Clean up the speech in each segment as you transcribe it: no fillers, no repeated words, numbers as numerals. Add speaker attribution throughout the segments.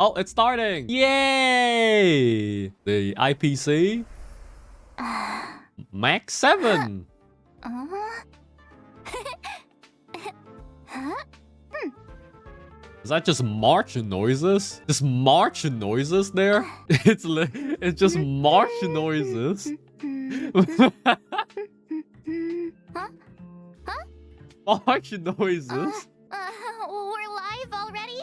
Speaker 1: Oh, it's starting. Yay! The IPC. Max 7. Is that just march noises? Just march noises there? It's just march noises. March noises.
Speaker 2: We're live already?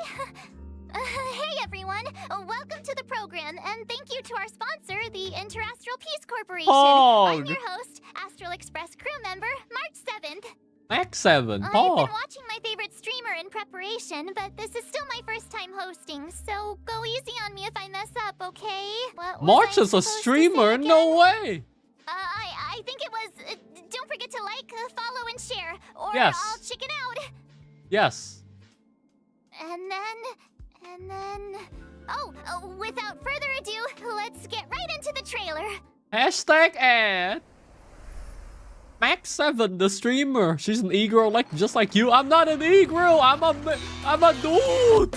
Speaker 2: Hey everyone, welcome to the program, and thank you to our sponsor, the Interastral Peace Corporation. I'm your host, Astral Express crew member, March 7th.
Speaker 1: Max 7.
Speaker 2: I've been watching my favorite streamer in preparation, but this is still my first time hosting, so go easy on me if I mess up, okay?
Speaker 1: March is a streamer? No way!
Speaker 2: I think it was... don't forget to like, follow, and share, or
Speaker 1: yes.
Speaker 2: I'll chicken out.
Speaker 1: Yes.
Speaker 2: And then... Oh, without further ado, let's get right into the trailer.
Speaker 1: Hashtag ad. Max 7, the streamer. She's an e-girl just like you. I'm not an e-girl. I'm a dude.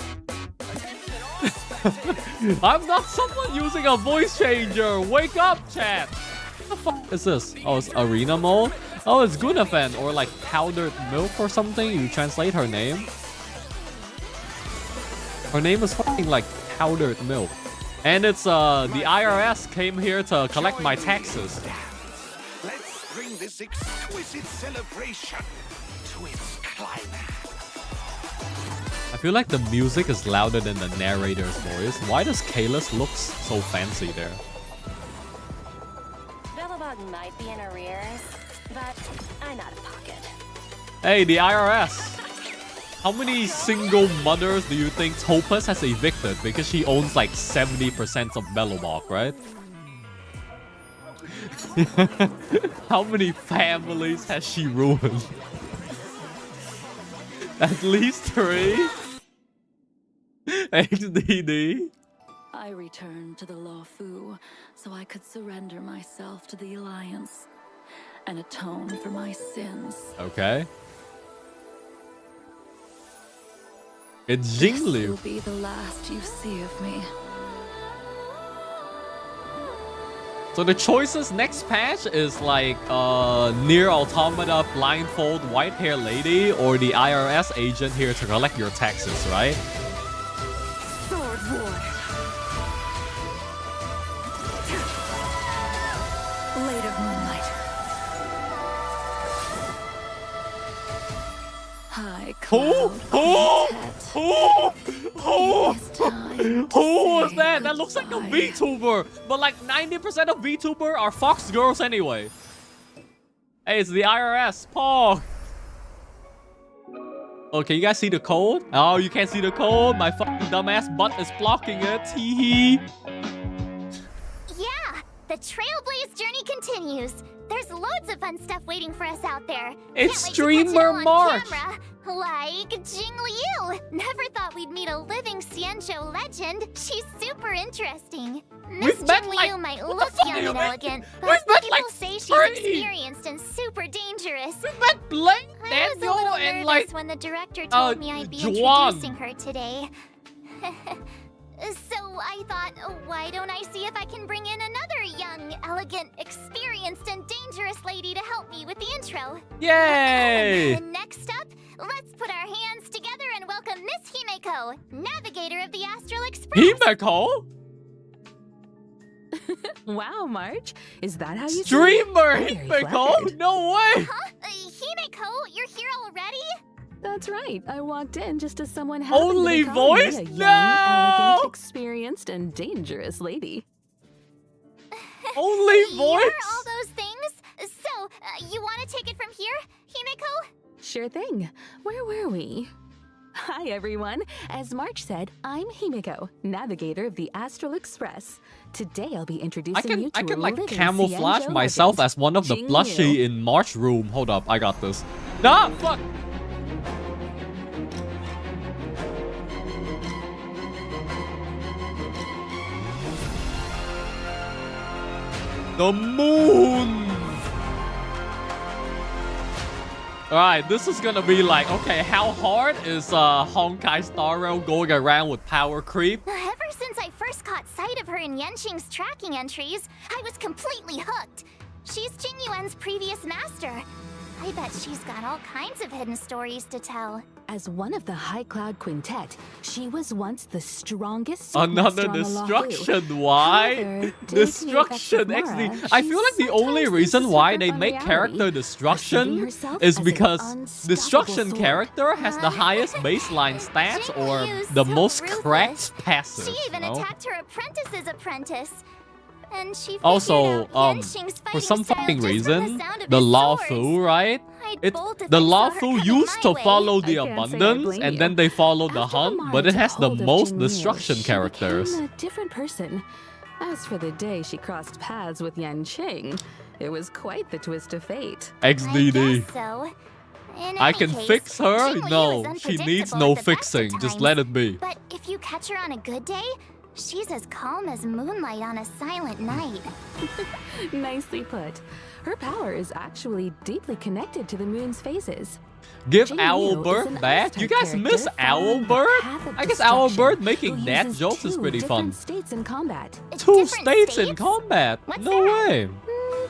Speaker 1: I'm not someone using a voice changer. Wake up, chat. What the fuck is this? Oh, it's arena mode. Oh, it's Guinaifen or like powdered milk or something. You translate her name. Her name is fucking like powdered milk. And it's the IRS came here to collect my taxes.
Speaker 3: Let's bring this exquisite celebration to its climax.
Speaker 1: I feel like the music is louder than the narrator's voice. Why does Kalis look so fancy there?
Speaker 4: Bellabog might be in arrears, but I'm out of pocket.
Speaker 1: Hey, the IRS. How many single mothers do you think TOPAZ has evicted? Because she owns like 70% of Bellabog, right? How many families has she ruined? At least 3. XDD.
Speaker 5: I returned to the Law Fu so I could surrender myself to the Alliance and atone for my sins.
Speaker 1: Okay. It's
Speaker 5: This
Speaker 1: JINGLIU.
Speaker 5: will be the last you see of me.
Speaker 1: So the choices next patch is like Near Automata blindfold white hair lady or the IRS agent here to collect your taxes, right?
Speaker 5: Sword War. Blade of Moonlight. High cloud.
Speaker 1: Who was that? That looks like a vtuber, but like 90% of vtuber are fox girls anyway. Hey, it's the IRS. Paul. Oh, can you guys see the code? Oh, you can't see the code? My fucking dumbass butt is blocking it. Hee hee.
Speaker 2: Yeah, the Trailblaze journey continues. There's loads of fun stuff waiting for us out there.
Speaker 1: It's
Speaker 2: Can't wait to catch it
Speaker 1: streamer
Speaker 2: all on
Speaker 1: March.
Speaker 2: camera. Like JINGLIU. Never thought we'd meet a living Xianzhou legend. She's super interesting. Miss
Speaker 1: We've met,
Speaker 2: JINGLIU
Speaker 1: like,
Speaker 2: might
Speaker 1: what
Speaker 2: look
Speaker 1: the fuck
Speaker 2: young
Speaker 1: are you
Speaker 2: and
Speaker 1: met-
Speaker 2: elegant,
Speaker 1: We've
Speaker 2: but
Speaker 1: met,
Speaker 2: people
Speaker 1: like,
Speaker 2: say she's
Speaker 1: 3.
Speaker 2: experienced and super dangerous.
Speaker 1: We met Blake,
Speaker 2: I was a
Speaker 1: Daniel,
Speaker 2: little
Speaker 1: and
Speaker 2: nervous
Speaker 1: like
Speaker 2: when the director told me I'd be
Speaker 1: Juan.
Speaker 2: introducing her today. So I thought, why don't I see if I can bring in another young, elegant, experienced, and dangerous lady to help me with the intro.
Speaker 1: Yay!
Speaker 2: And next up, let's put our hands together and welcome Miss Himeko, navigator of the Astral Express.
Speaker 1: Himeko?
Speaker 6: Wow, March. Is that how you
Speaker 1: Streamer
Speaker 6: Very
Speaker 1: Himeko?
Speaker 6: flattered.
Speaker 1: No way!
Speaker 2: Huh? Himeko, you're here already?
Speaker 6: That's right. I walked in just as someone
Speaker 1: Only
Speaker 6: happened to call me
Speaker 1: voice?
Speaker 6: a young,
Speaker 1: No!
Speaker 6: elegant, experienced, and dangerous lady.
Speaker 1: Only
Speaker 2: You're all
Speaker 1: voice?
Speaker 2: those things? So, you want to take it from here, Himeko?
Speaker 6: Sure thing. Where were we? Hi, everyone. As March said, I'm Himeko, navigator of the Astral Express. Today, I'll be introducing you to
Speaker 1: I can
Speaker 6: a
Speaker 1: like
Speaker 6: living
Speaker 1: camouflage
Speaker 6: Xianzhou
Speaker 1: myself
Speaker 6: legend,
Speaker 1: as one of the
Speaker 6: JINGLIU.
Speaker 1: plushie in March room. Hold up, I got this. Nah, fuck! The moon! Alright, this is gonna be like, okay, how hard is Honkai Star Rail going around with power creep?
Speaker 2: Everyone of her in Yenqing's tracking entries, I was completely hooked. She's Jingyuen's previous master. I bet she's got all kinds of hidden stories to tell.
Speaker 6: As one of the High Cloud Quintet, she was once the strongest.
Speaker 1: Another
Speaker 6: master on the
Speaker 1: destruction. Why?
Speaker 6: However,
Speaker 1: Destruction.
Speaker 6: due to the effects of
Speaker 1: Actually,
Speaker 6: Mara,
Speaker 1: I
Speaker 6: she
Speaker 1: feel like the only
Speaker 6: sometimes
Speaker 1: reason
Speaker 6: loses
Speaker 1: why
Speaker 6: her
Speaker 1: they
Speaker 6: grip on
Speaker 1: make
Speaker 6: reality,
Speaker 1: character
Speaker 6: perceiving
Speaker 1: destruction
Speaker 6: herself
Speaker 1: is
Speaker 6: as an
Speaker 1: because
Speaker 6: unstoppable
Speaker 1: destruction
Speaker 6: sword.
Speaker 1: character has the highest baseline stats or
Speaker 2: Jingliu's
Speaker 1: the
Speaker 2: so
Speaker 1: most
Speaker 2: ruthless.
Speaker 1: cracked passive.
Speaker 2: She even
Speaker 1: no?
Speaker 2: attacked her apprentice's apprentice. And she figured
Speaker 1: Also,
Speaker 2: out Yenqing's
Speaker 1: for
Speaker 2: fighting
Speaker 1: some
Speaker 2: style
Speaker 1: fucking
Speaker 2: just from
Speaker 1: reason,
Speaker 2: sound of
Speaker 1: the
Speaker 2: his
Speaker 1: Lao
Speaker 2: swords.
Speaker 1: Fu, right?
Speaker 2: I'd bolt if
Speaker 1: The
Speaker 2: I saw
Speaker 1: Lao
Speaker 2: her
Speaker 1: Fu
Speaker 2: coming
Speaker 1: used
Speaker 2: my
Speaker 1: to
Speaker 2: way.
Speaker 1: follow the
Speaker 6: I can't say I
Speaker 1: abundance,
Speaker 6: blame
Speaker 1: and
Speaker 6: you.
Speaker 1: then they follow the
Speaker 6: After
Speaker 1: hunt,
Speaker 6: Mara
Speaker 1: but it
Speaker 6: took
Speaker 1: has the
Speaker 6: hold of
Speaker 1: most
Speaker 6: Jingliu,
Speaker 1: destruction
Speaker 6: she
Speaker 1: characters.
Speaker 6: became a different person. As for the day she crossed paths with Yanqing, it was quite the twist of fate.
Speaker 2: I
Speaker 1: XDD.
Speaker 2: guess so. In
Speaker 1: I
Speaker 2: any
Speaker 1: can
Speaker 2: case,
Speaker 1: fix her?
Speaker 2: Jingliu
Speaker 1: No,
Speaker 2: is
Speaker 1: she needs
Speaker 2: unpredictable
Speaker 1: no
Speaker 2: at the best of
Speaker 1: fixing. Just
Speaker 2: times.
Speaker 1: let it be.
Speaker 2: But if you catch her on a good day, she's as calm as moonlight on a silent night.
Speaker 6: Nicely put. Her power is actually deeply connected to the moon's phases.
Speaker 1: Give
Speaker 6: Jingliu is an
Speaker 1: Owlbird back? You
Speaker 6: Aztec
Speaker 1: guys miss
Speaker 6: character following the
Speaker 1: Owlbird?
Speaker 6: path of
Speaker 1: I guess
Speaker 6: destruction,
Speaker 1: Owlbird
Speaker 6: who
Speaker 1: making that
Speaker 6: uses
Speaker 1: jokes is
Speaker 6: two
Speaker 1: pretty fun.
Speaker 6: different states in combat.
Speaker 1: Two
Speaker 2: Different
Speaker 1: states in
Speaker 2: states?
Speaker 1: combat?
Speaker 2: What's
Speaker 1: No
Speaker 2: that?
Speaker 1: way.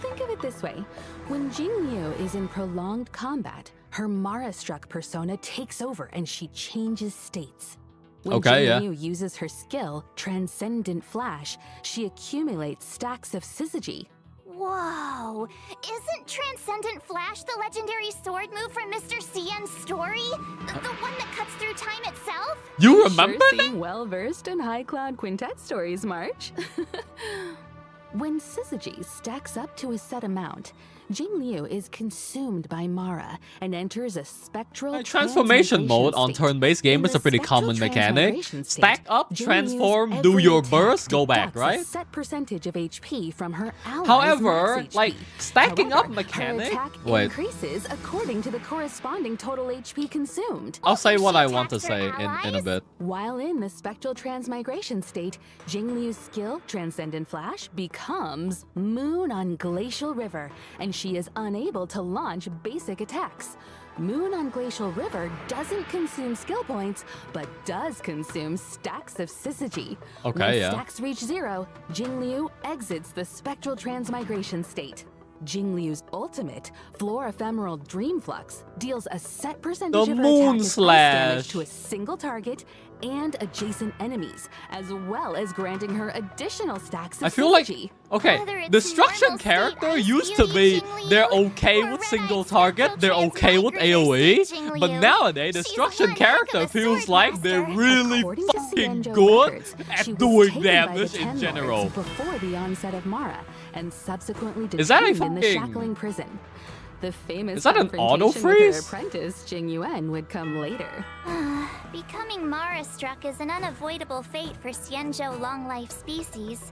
Speaker 6: Think of it this way. When Jingliu is in prolonged combat, her Mara-struck persona takes over and she changes states. When
Speaker 1: Okay, yeah.
Speaker 6: Jingliu uses her skill, Transcendent Flash, she accumulates stacks of syzygy.
Speaker 2: Whoa! Isn't Transcendent Flash the legendary sword move from Mr. Cien's story? The one that cuts through time itself?
Speaker 1: You remember
Speaker 6: Sure
Speaker 1: that?
Speaker 6: seem well-versed in High Cloud Quintet stories, March. When syzygy stacks up to a set amount, Jingliu is consumed by Mara and enters a spectral
Speaker 1: Transformation mode on
Speaker 6: state.
Speaker 1: turn-based game
Speaker 6: In
Speaker 1: is
Speaker 6: the
Speaker 1: a pretty
Speaker 6: spectral
Speaker 1: common mechanic.
Speaker 6: transmigration state,
Speaker 1: Stack up,
Speaker 6: Jingliu's
Speaker 1: transform, do
Speaker 6: every
Speaker 1: your
Speaker 6: attack
Speaker 1: burst, go back,
Speaker 6: deducts a
Speaker 1: right?
Speaker 6: set percentage of HP from her allies'
Speaker 1: However,
Speaker 6: max HP.
Speaker 1: like, stacking up
Speaker 6: However,
Speaker 1: mechanic-
Speaker 6: her attack
Speaker 1: Wait.
Speaker 6: increases according to the corresponding total HP consumed.
Speaker 1: I'll say
Speaker 2: if
Speaker 1: what
Speaker 2: she
Speaker 1: I want to
Speaker 2: attacks
Speaker 1: say
Speaker 2: her
Speaker 1: in a
Speaker 2: allies?
Speaker 1: bit.
Speaker 6: While in the spectral transmigration state, Jingliu's skill, Transcendent Flash, becomes Moon on Glacial River, and she is unable to launch basic attacks. Moon on Glacial River doesn't consume skill points, but does consume stacks of syzygy.
Speaker 1: Okay,
Speaker 6: When
Speaker 1: yeah.
Speaker 6: stacks reach 0, Jingliu exits the spectral transmigration state. Jingliu's ultimate, Floor Ephemeral Dream Flux, deals a set percentage
Speaker 1: The
Speaker 6: of her
Speaker 1: Moon
Speaker 6: attack as ice
Speaker 1: Slash.
Speaker 6: damage to a single target and adjacent enemies, as well as granting her additional stacks of
Speaker 1: I feel like,
Speaker 6: syzygy.
Speaker 1: okay,
Speaker 2: Whether it's
Speaker 1: destruction
Speaker 2: normal state
Speaker 1: character
Speaker 2: Ice
Speaker 1: used to
Speaker 2: Beauty
Speaker 1: be
Speaker 2: Jingliu
Speaker 1: they're okay
Speaker 2: or
Speaker 1: with
Speaker 2: Red
Speaker 1: single
Speaker 2: Ice
Speaker 1: target,
Speaker 2: Spectral
Speaker 1: they're okay with
Speaker 2: Transmigrator
Speaker 1: AoE,
Speaker 2: State
Speaker 1: but
Speaker 2: Jingliu.
Speaker 1: nowadays
Speaker 2: She's
Speaker 1: destruction
Speaker 2: one heck of
Speaker 1: character
Speaker 2: a
Speaker 1: feels
Speaker 2: sword
Speaker 1: like they're
Speaker 2: master.
Speaker 1: really
Speaker 6: According to
Speaker 1: fucking
Speaker 6: Cienjo
Speaker 1: good
Speaker 6: records,
Speaker 1: at
Speaker 6: she was
Speaker 1: doing
Speaker 6: taken by the
Speaker 1: damage
Speaker 6: 10
Speaker 1: in general.
Speaker 6: Lords before the onset of Mara, and subsequently
Speaker 1: Is that a
Speaker 6: detained in the
Speaker 1: fucking-
Speaker 6: shackling prison. The famous
Speaker 1: Is that an
Speaker 6: confrontation with her
Speaker 1: auto-freeze?
Speaker 6: apprentice Jingyuan would come later.
Speaker 2: Becoming Mara-struck is an unavoidable fate for Xianzhou long-life species.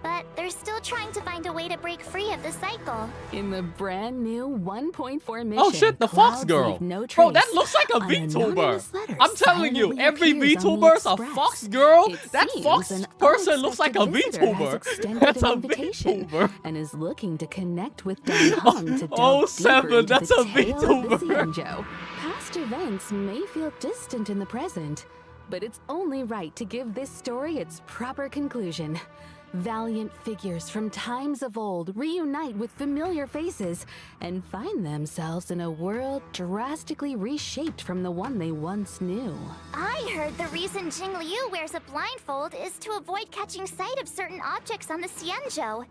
Speaker 2: But they're still trying to find a way to break free of the cycle.
Speaker 6: In the brand new 1.4 mission,
Speaker 1: Oh shit, the Fox
Speaker 6: Clouds
Speaker 1: Girl.
Speaker 6: leave no
Speaker 1: Bro, that
Speaker 6: trace.
Speaker 1: looks like a
Speaker 6: An
Speaker 1: VTuber.
Speaker 6: anonymous letter
Speaker 1: I'm telling you,
Speaker 6: silently
Speaker 1: every
Speaker 6: appears on the
Speaker 1: VTuber's a
Speaker 6: Express.
Speaker 1: Fox Girl.
Speaker 6: It
Speaker 1: That
Speaker 6: seems
Speaker 1: Fox
Speaker 6: an
Speaker 1: person looks like a
Speaker 6: unexpected visitor has
Speaker 1: VTuber.
Speaker 6: extended
Speaker 1: That's
Speaker 6: an
Speaker 1: a
Speaker 6: invitation
Speaker 1: VTuber.
Speaker 6: and is looking to connect with Dan Hong to delve
Speaker 1: Oh,
Speaker 6: deeper
Speaker 1: seven,
Speaker 6: into
Speaker 1: that's
Speaker 6: the
Speaker 1: a
Speaker 6: tale of the
Speaker 1: VTuber.
Speaker 6: Xianzhou. Past events may feel distant in the present, but it's only right to give this story its proper conclusion. Valiant figures from times of old reunite with familiar faces and find themselves in a world drastically reshaped from the one they once knew.
Speaker 2: I heard the reason Jingliu wears a blindfold is to avoid catching sight of certain objects on the Xianzhou.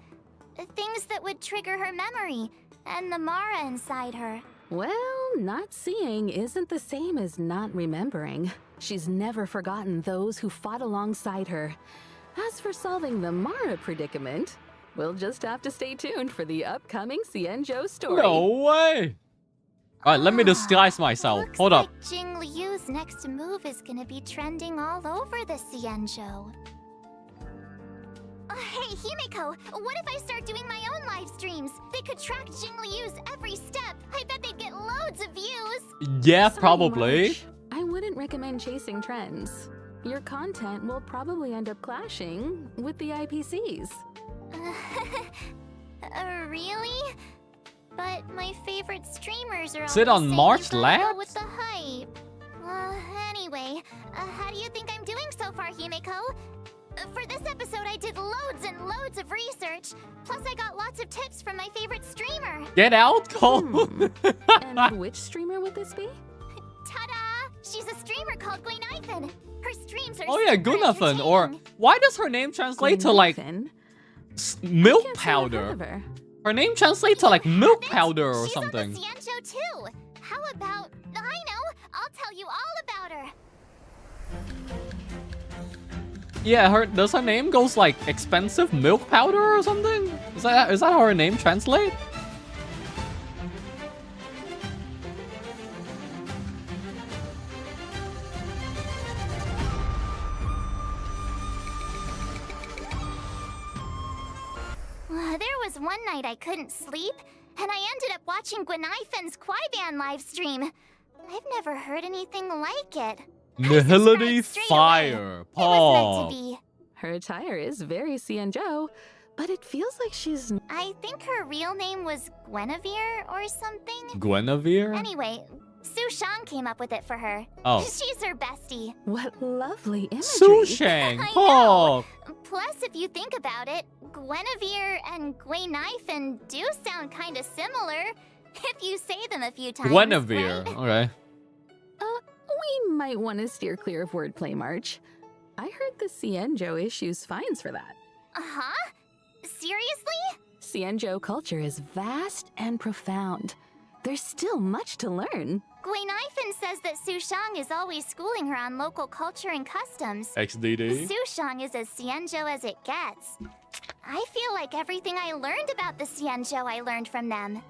Speaker 2: Things that would trigger her memory and the Mara inside her.
Speaker 6: Well, not seeing isn't the same as not remembering. She's never forgotten those who fought alongside her. As for solving the Mara predicament, we'll just have to stay tuned for the upcoming Xianzhou story.
Speaker 1: No way. All right, let me disguise myself.
Speaker 2: Looks
Speaker 1: Hold up.
Speaker 2: like Jingliu's next move is gonna be trending all over the Xianzhou. Hey, Himeko, what if I start doing my own live streams? They could track Jingliu's every step. I bet they'd get loads of views.
Speaker 1: Yeah,
Speaker 6: Sorry,
Speaker 1: probably.
Speaker 6: Marge. I wouldn't recommend chasing trends. Your content will probably end up clashing with the IPCs.
Speaker 2: Really? But my favorite streamers are
Speaker 1: Sit
Speaker 2: always
Speaker 1: on
Speaker 2: saying
Speaker 1: March
Speaker 2: you gotta go
Speaker 1: Labs?
Speaker 2: with the hype. Anyway, how do you think I'm doing so far, Himeko? For this episode, I did loads and loads of research. Plus, I got lots of tips from my favorite streamer.
Speaker 1: Get out, Cole.
Speaker 6: And which streamer would this be?
Speaker 2: Ta-da! She's a streamer called Guinaifen. Her streams are
Speaker 1: Oh yeah,
Speaker 2: super
Speaker 1: Guinaifen. Or
Speaker 2: entertaining.
Speaker 1: why does her name translate to like
Speaker 6: Guinaifen?
Speaker 1: milk
Speaker 6: Can't say I've heard
Speaker 1: powder?
Speaker 6: of her.
Speaker 1: Her name translates to like milk
Speaker 2: Habit?
Speaker 1: powder or
Speaker 2: She's
Speaker 1: something.
Speaker 2: on the Ciencio too. How about... I know. I'll tell you all about her.
Speaker 1: Yeah, does her name goes like expensive milk powder or something? Is that how her name translate?
Speaker 2: There was one night I couldn't sleep, and I ended up watching Guinaifen's Kwaiban live stream. I've never heard anything like it.
Speaker 1: Nihility
Speaker 2: subscribed straight
Speaker 1: Fire.
Speaker 2: It was
Speaker 1: Paul.
Speaker 2: meant to be.
Speaker 6: Her attire is very Cienjo, but it feels like she's...
Speaker 2: I think her real name was Guinevere or something.
Speaker 1: Guinevere?
Speaker 2: Anyway, Su Shang came up with it for her.
Speaker 1: Oh.
Speaker 2: She's her bestie.
Speaker 6: What lovely imagery.
Speaker 1: Su Shang.
Speaker 2: I
Speaker 1: Paul.
Speaker 2: Plus, if you think about it, Guinevere and Guinaifen do sound kind of similar if you say them a few times.
Speaker 1: Guinevere.
Speaker 2: right?
Speaker 1: Okay.
Speaker 6: We might want to steer clear of wordplay, March. I heard the Cienjo issues fines for that.
Speaker 2: Uh-huh? Seriously?
Speaker 6: Cienjo culture is vast and profound. There's still much to learn.
Speaker 2: Guinaifen says that Su Shang is always schooling her on local culture and customs.
Speaker 1: XDD.
Speaker 2: Su Shang is as Cienjo as it gets. I feel like everything I learned about the Cienjo I learned from them.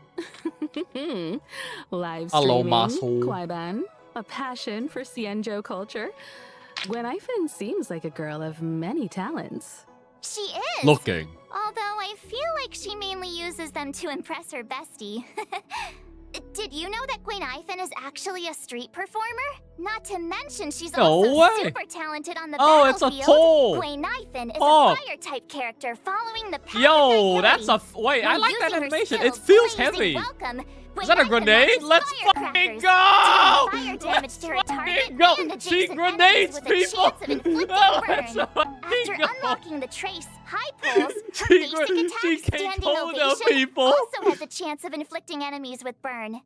Speaker 6: Live
Speaker 1: Hello,
Speaker 6: streaming,
Speaker 1: muscle.
Speaker 6: Kwaiban, a passion for Cienjo culture. Guinaifen seems like a girl of many talents.
Speaker 2: She is.
Speaker 1: Looking.
Speaker 2: Although I feel like she mainly uses them to impress her bestie. Did you know that Guinaifen is actually a street performer? Not to mention she's
Speaker 1: No
Speaker 2: also
Speaker 1: way.
Speaker 2: super talented on the
Speaker 1: Oh, it's a
Speaker 2: battlefield.
Speaker 1: toll.
Speaker 2: Guinaifen is
Speaker 1: Oh.
Speaker 2: a fire-type character following the path of
Speaker 1: Yo,
Speaker 2: Nihility.
Speaker 1: that's a... Wait, I
Speaker 2: When
Speaker 1: like that
Speaker 2: using her
Speaker 1: animation. It
Speaker 2: skills,
Speaker 1: feels
Speaker 2: blazing
Speaker 1: heavy.
Speaker 2: Welcome,
Speaker 1: Is that a
Speaker 2: Guinaifen
Speaker 1: grenade?
Speaker 2: launches
Speaker 1: Let's fucking
Speaker 2: firecrackers,
Speaker 1: go!
Speaker 2: dealing fire damage to her target
Speaker 1: Fucking go!
Speaker 2: and
Speaker 1: She
Speaker 2: adjacent
Speaker 1: grenades
Speaker 2: enemies with a
Speaker 1: people!
Speaker 2: chance of inflicting
Speaker 1: Let's
Speaker 2: burn.
Speaker 1: fucking
Speaker 2: After
Speaker 1: go!
Speaker 2: unlocking the trace high pulls, her
Speaker 1: She
Speaker 2: basic
Speaker 1: gr-
Speaker 2: attack,
Speaker 1: she
Speaker 2: standing
Speaker 1: K.O.'d the
Speaker 2: ovation,
Speaker 1: people.
Speaker 2: also has a chance of inflicting enemies with burn.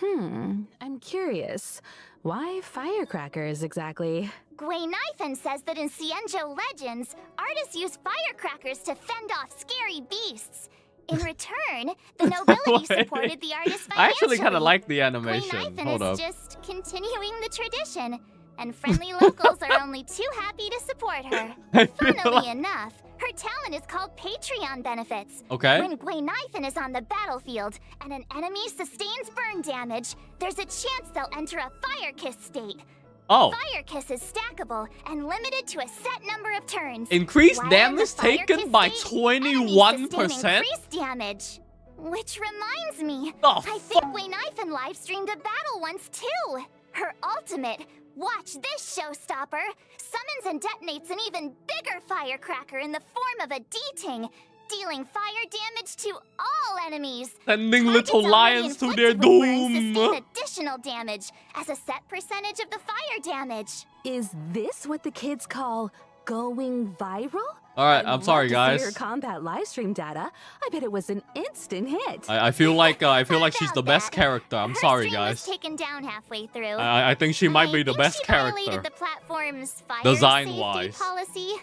Speaker 6: I'm curious. Why firecrackers exactly?
Speaker 2: Guinaifen says that in Cienjo legends, artists use firecrackers to fend off scary beasts. In return, the nobility
Speaker 1: Wait.
Speaker 2: supported the artist financially.
Speaker 1: I actually kind of like the animation.
Speaker 2: Guinaifen
Speaker 1: Hold
Speaker 2: is
Speaker 1: up.
Speaker 2: just continuing the tradition, and friendly locals are only too happy to support her.
Speaker 1: I feel
Speaker 2: Funnily
Speaker 1: like...
Speaker 2: enough, her talent is called Patreon benefits.
Speaker 1: Okay.
Speaker 2: When Guinaifen is on the battlefield and an enemy sustains burn damage, there's a chance they'll enter a fire kiss state.
Speaker 1: Oh.
Speaker 2: Fire kiss is stackable and limited to a set number of turns.
Speaker 1: Increased
Speaker 2: While in the
Speaker 1: damage
Speaker 2: fire
Speaker 1: taken
Speaker 2: kiss
Speaker 1: by
Speaker 2: state, enemies
Speaker 1: 21%?
Speaker 2: sustain increased damage. Which reminds me,
Speaker 1: Oh,
Speaker 2: I think Guinaifen live streamed a battle once too. Her ultimate, watch this showstopper, summons and detonates an even bigger firecracker in the form of a D-ting, dealing fire damage to all enemies.
Speaker 1: Sending
Speaker 2: Targets
Speaker 1: little
Speaker 2: already
Speaker 1: lions to their
Speaker 2: inflicted with burns
Speaker 1: doom.
Speaker 2: sustain additional damage as a set percentage of the fire damage.
Speaker 6: Is this what the kids call going viral?
Speaker 1: Alright,
Speaker 6: I'd
Speaker 1: I'm sorry,
Speaker 6: love to see
Speaker 1: guys.
Speaker 6: her combat livestream data. I bet it was an instant hit.
Speaker 1: I feel like she's the
Speaker 2: About
Speaker 1: best
Speaker 2: that.
Speaker 1: character. I'm
Speaker 2: Her
Speaker 1: sorry,
Speaker 2: stream was
Speaker 1: guys.
Speaker 2: taken down halfway through.
Speaker 1: I think she might be the
Speaker 2: think
Speaker 1: best
Speaker 2: she
Speaker 1: character.
Speaker 2: violated the platform's fire
Speaker 1: Design-wise.
Speaker 2: safety policy.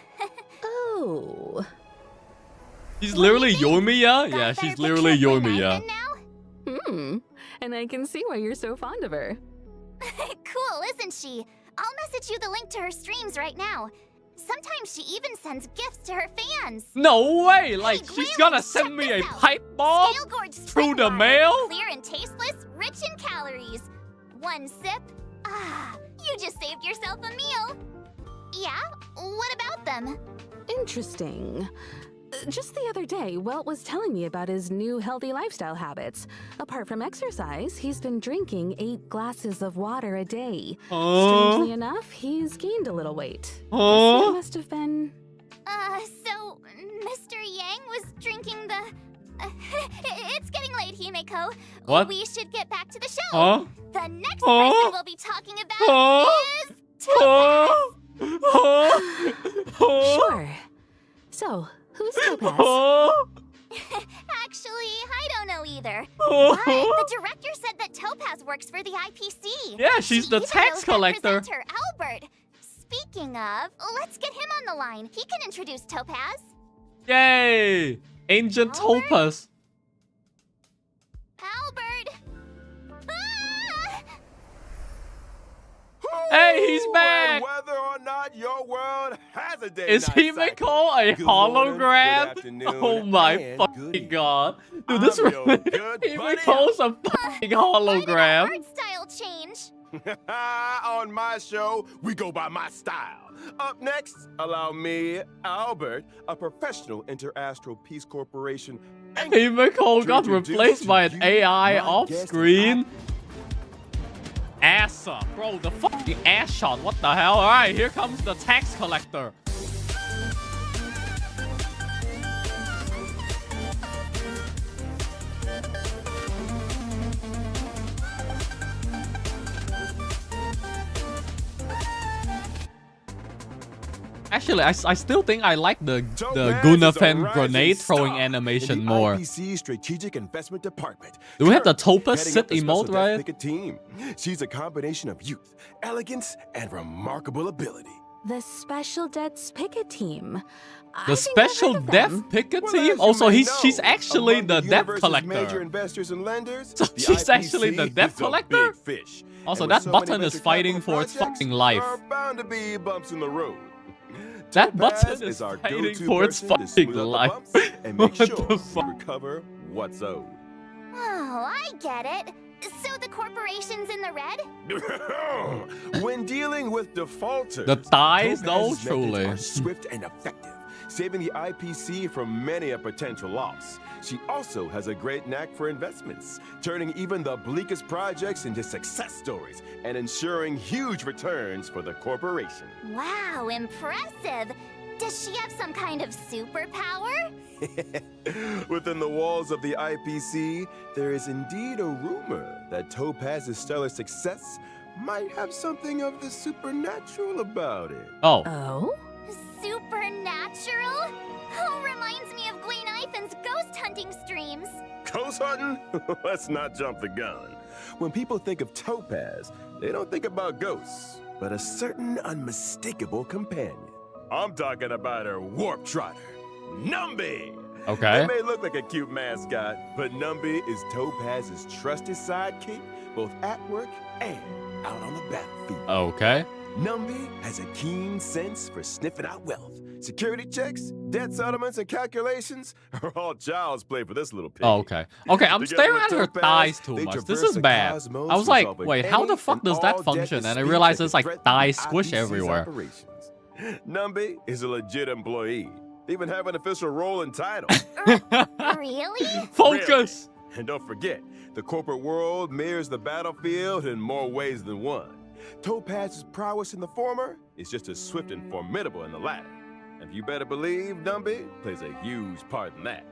Speaker 6: Oh.
Speaker 1: She's literally Yoimiya?
Speaker 2: Got
Speaker 1: Yeah,
Speaker 2: better
Speaker 1: she's literally
Speaker 2: picture of
Speaker 1: Yoimiya.
Speaker 2: Guinaifen now?
Speaker 6: And I can see why you're so fond of her.
Speaker 2: Cool, isn't she? I'll message you the link to her streams right now. Sometimes she even sends gifts to her fans.
Speaker 1: No way! Like,
Speaker 2: Hey,
Speaker 1: she's
Speaker 2: Glamour,
Speaker 1: gonna
Speaker 2: check
Speaker 1: send me a
Speaker 2: this out.
Speaker 1: pipe bomb?
Speaker 2: Scale gorge
Speaker 1: Through the
Speaker 2: spring water,
Speaker 1: mail?
Speaker 2: Clear and tasteless, rich in calories. One sip. Ah, you just saved yourself a meal. Yeah? What about them?
Speaker 6: Interesting. Just the other day, Welt was telling me about his new healthy lifestyle habits. Apart from exercise, he's been drinking 8 glasses of water a day. Strangely enough, he's gained a little weight. Guess he must have been...
Speaker 2: So Mr. Yang was drinking the... it's getting late, Himeko.
Speaker 1: What?
Speaker 2: We should get back to the show.
Speaker 1: Huh?
Speaker 2: The next
Speaker 1: Huh?
Speaker 2: person we'll be talking about
Speaker 1: Huh?
Speaker 2: is TOPAZ.
Speaker 6: Sure. So, who's Topaz?
Speaker 2: Actually, I don't know either. But the director said that Topaz works for the IPC.
Speaker 1: Yeah, she's the
Speaker 2: She even
Speaker 1: tax
Speaker 2: knows that
Speaker 1: collector.
Speaker 2: presenter, Albert. Speaking of, let's get him on the line. He can introduce Topaz.
Speaker 1: Yay! Ancient
Speaker 2: Albert?
Speaker 1: Topaz.
Speaker 2: Albert! Ah!
Speaker 1: Hey, he's
Speaker 7: And
Speaker 1: back!
Speaker 7: whether or not your world has a day
Speaker 1: Is
Speaker 7: night cycle.
Speaker 1: Himiko a
Speaker 7: Good morning,
Speaker 1: hologram?
Speaker 7: good afternoon,
Speaker 1: Oh my
Speaker 7: and
Speaker 1: fucking
Speaker 7: good
Speaker 1: god. Dude,
Speaker 7: I'm
Speaker 1: this
Speaker 7: your
Speaker 1: really...
Speaker 7: good buddy.
Speaker 1: Himiko's a fucking hologram.
Speaker 2: Art style change.
Speaker 7: On my show, we go by my style. Up next, allow me, Albert, a professional Interastral Peace Corporation anchor,
Speaker 1: Himiko
Speaker 7: to
Speaker 1: got
Speaker 7: introduce
Speaker 1: replaced
Speaker 7: to
Speaker 1: by an
Speaker 7: you
Speaker 1: AI
Speaker 7: my
Speaker 1: off
Speaker 7: guest
Speaker 1: screen. Ass up. Bro, the fucking ass shot. What the hell? Alright, here comes the tax collector. Actually, I still think I like the
Speaker 7: Topaz
Speaker 1: Guinaifen
Speaker 7: is a
Speaker 1: grenade
Speaker 7: rising
Speaker 1: throwing
Speaker 7: star
Speaker 1: animation
Speaker 7: in the
Speaker 1: more.
Speaker 7: IPC Strategic Investment Department.
Speaker 1: Do we have the
Speaker 7: Currently
Speaker 1: Topaz
Speaker 7: heading
Speaker 1: sit
Speaker 7: up the special
Speaker 1: emote, right?
Speaker 7: desk picket team. She's a combination of youth, elegance, and remarkable ability.
Speaker 6: The Special Debts Picket Team.
Speaker 1: The Special Death Picket
Speaker 7: Well,
Speaker 1: Team?
Speaker 7: as
Speaker 1: Oh,
Speaker 7: you
Speaker 1: so
Speaker 7: may
Speaker 1: she's
Speaker 7: know,
Speaker 1: actually
Speaker 7: among
Speaker 1: the debt
Speaker 7: universe's Major
Speaker 1: collector.
Speaker 7: investors and lenders,
Speaker 1: So
Speaker 7: the
Speaker 1: she's actually
Speaker 7: IPC
Speaker 1: the debt
Speaker 7: is a
Speaker 1: collector?
Speaker 7: big fish.
Speaker 1: Also,
Speaker 7: And
Speaker 1: that
Speaker 7: with so many
Speaker 1: button is
Speaker 7: venture
Speaker 1: fighting
Speaker 7: capital
Speaker 1: for its
Speaker 7: projects,
Speaker 1: fucking life.
Speaker 7: there are bound to be bumps in the road.
Speaker 1: That
Speaker 7: Topaz
Speaker 1: button is
Speaker 7: our
Speaker 1: fighting
Speaker 7: go-to
Speaker 1: for its
Speaker 7: person to
Speaker 1: fucking
Speaker 7: smooth out the
Speaker 1: life.
Speaker 7: bumps and make
Speaker 1: What
Speaker 7: sure
Speaker 1: the
Speaker 7: we
Speaker 1: fuck?
Speaker 7: recover what's owed.
Speaker 2: Oh, I get it. So the corporation's in the red?
Speaker 7: When dealing with defaulters,
Speaker 1: The thighs, though,
Speaker 7: Topaz's methods
Speaker 1: truly.
Speaker 7: are swift and effective, saving the IPC from many a potential loss. She also has a great knack for investments, turning even the bleakest projects into success stories and ensuring huge returns for the corporation.
Speaker 2: Wow, impressive. Does she have some kind of superpower?
Speaker 7: Within the walls of the IPC, there is indeed a rumor that Topaz's stellar success might have something of the supernatural about it.
Speaker 1: Oh.
Speaker 6: Oh?
Speaker 2: Supernatural? Oh, reminds me of Guinaifen's ghost hunting streams.
Speaker 7: Ghost hunting? Let's not jump the gun. When people think of Topaz, they don't think about ghosts, but a certain unmistakable companion. I'm talking about her warp trotter, Numby.
Speaker 1: Okay.
Speaker 7: It may look like a cute mascot, but Numby is Topaz's trusted sidekick, both at work and out on the battlefield.
Speaker 1: Okay.
Speaker 7: Numby has a keen sense for sniffing out wealth. Security checks, debt settlements, and calculations are all child's play for this little pig.
Speaker 1: Oh, okay. Okay, I'm
Speaker 7: Together
Speaker 1: staring
Speaker 7: with
Speaker 1: at her
Speaker 7: Topaz,
Speaker 1: thighs too
Speaker 7: they
Speaker 1: much. This
Speaker 7: traverse
Speaker 1: is
Speaker 7: the
Speaker 1: bad.
Speaker 7: cosmos,
Speaker 1: I was like,
Speaker 7: resolving
Speaker 1: wait, how the
Speaker 7: any
Speaker 1: fuck
Speaker 7: and
Speaker 1: does that
Speaker 7: all debt
Speaker 1: function? And I
Speaker 7: disputes
Speaker 1: realized
Speaker 7: that
Speaker 1: there's like
Speaker 7: threaten
Speaker 1: thigh
Speaker 7: the
Speaker 1: squish
Speaker 7: IPC's
Speaker 1: everywhere.
Speaker 7: operations. Numby is a legit employee. They even have an official role and title.
Speaker 2: Really?
Speaker 1: Focus!
Speaker 7: And don't forget, the corporate world mirrors the battlefield in more ways than one. Topaz's prowess in the former is just as swift and formidable in the latter. And you better believe Numby plays a huge part in that.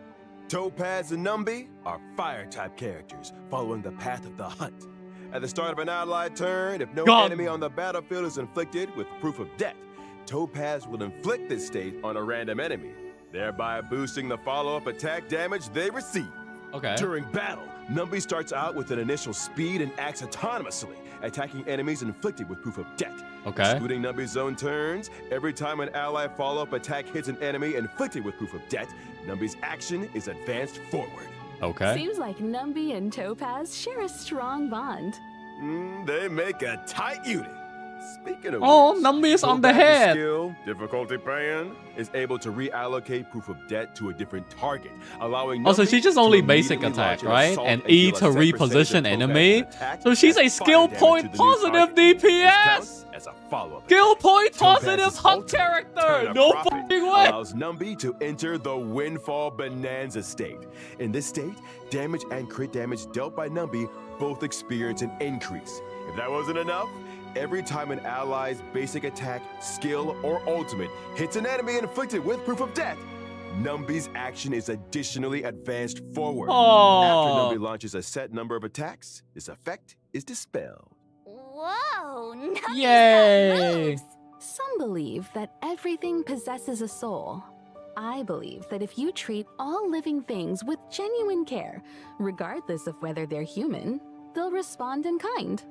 Speaker 7: Topaz and Numby are fire-type characters following the path of the hunt. At the start of an allied turn, if no
Speaker 1: God.
Speaker 7: enemy on the battlefield is inflicted with proof of debt, Topaz will inflict this state on a random enemy, thereby boosting the follow-up attack damage they receive.
Speaker 1: Okay.
Speaker 7: During battle, Numby starts out with an initial speed and acts autonomously, attacking enemies inflicted with proof of debt.
Speaker 1: Okay.
Speaker 7: Excluding Numby's own turns, every time an ally follow-up attack hits an enemy inflicted with proof of debt, Numby's action is advanced forward.
Speaker 1: Okay.
Speaker 6: Seems like Numby and Topaz share a strong bond.
Speaker 7: They make a tight unit. Speaking of
Speaker 1: Oh,
Speaker 7: which,
Speaker 1: Numby is on the
Speaker 7: Topaz's
Speaker 1: head.
Speaker 7: skill, difficulty pan, is able to reallocate proof of debt to a different target, allowing
Speaker 1: Oh, so
Speaker 7: Numby
Speaker 1: she just
Speaker 7: to
Speaker 1: only basic
Speaker 7: immediately
Speaker 1: attack,
Speaker 7: launch an
Speaker 1: right?
Speaker 7: assault
Speaker 1: And
Speaker 7: and
Speaker 1: E
Speaker 7: deal a
Speaker 1: to
Speaker 7: set percentage of
Speaker 1: reposition
Speaker 7: Topaz's
Speaker 1: enemy.
Speaker 7: attack
Speaker 1: So she's
Speaker 7: as
Speaker 1: a
Speaker 7: fire
Speaker 1: skill
Speaker 7: damage
Speaker 1: point
Speaker 7: to the new
Speaker 1: positive
Speaker 7: target. This
Speaker 1: DPS!
Speaker 7: counts as a follow-up
Speaker 1: Skill
Speaker 7: attack.
Speaker 1: point positive
Speaker 7: Topaz's
Speaker 1: hunt
Speaker 7: ultimate,
Speaker 1: character!
Speaker 7: Turn of
Speaker 1: No
Speaker 7: Profit,
Speaker 1: fucking way!
Speaker 7: allows Numby to enter the Windfall Bonanza state. In this state, damage and crit damage dealt by Numby both experience an increase. If that wasn't enough, every time an ally's basic attack, skill, or ultimate hits an enemy inflicted with proof of debt, Numby's action is additionally advanced forward. After
Speaker 1: Oh.
Speaker 7: Numby launches a set number of attacks, this effect is dispelled.
Speaker 2: Whoa, Numby's got
Speaker 1: Yay.
Speaker 2: moves.
Speaker 6: Some believe that everything possesses a soul. I believe that if you treat all living things with genuine care, regardless of whether they're human, they'll respond in kind.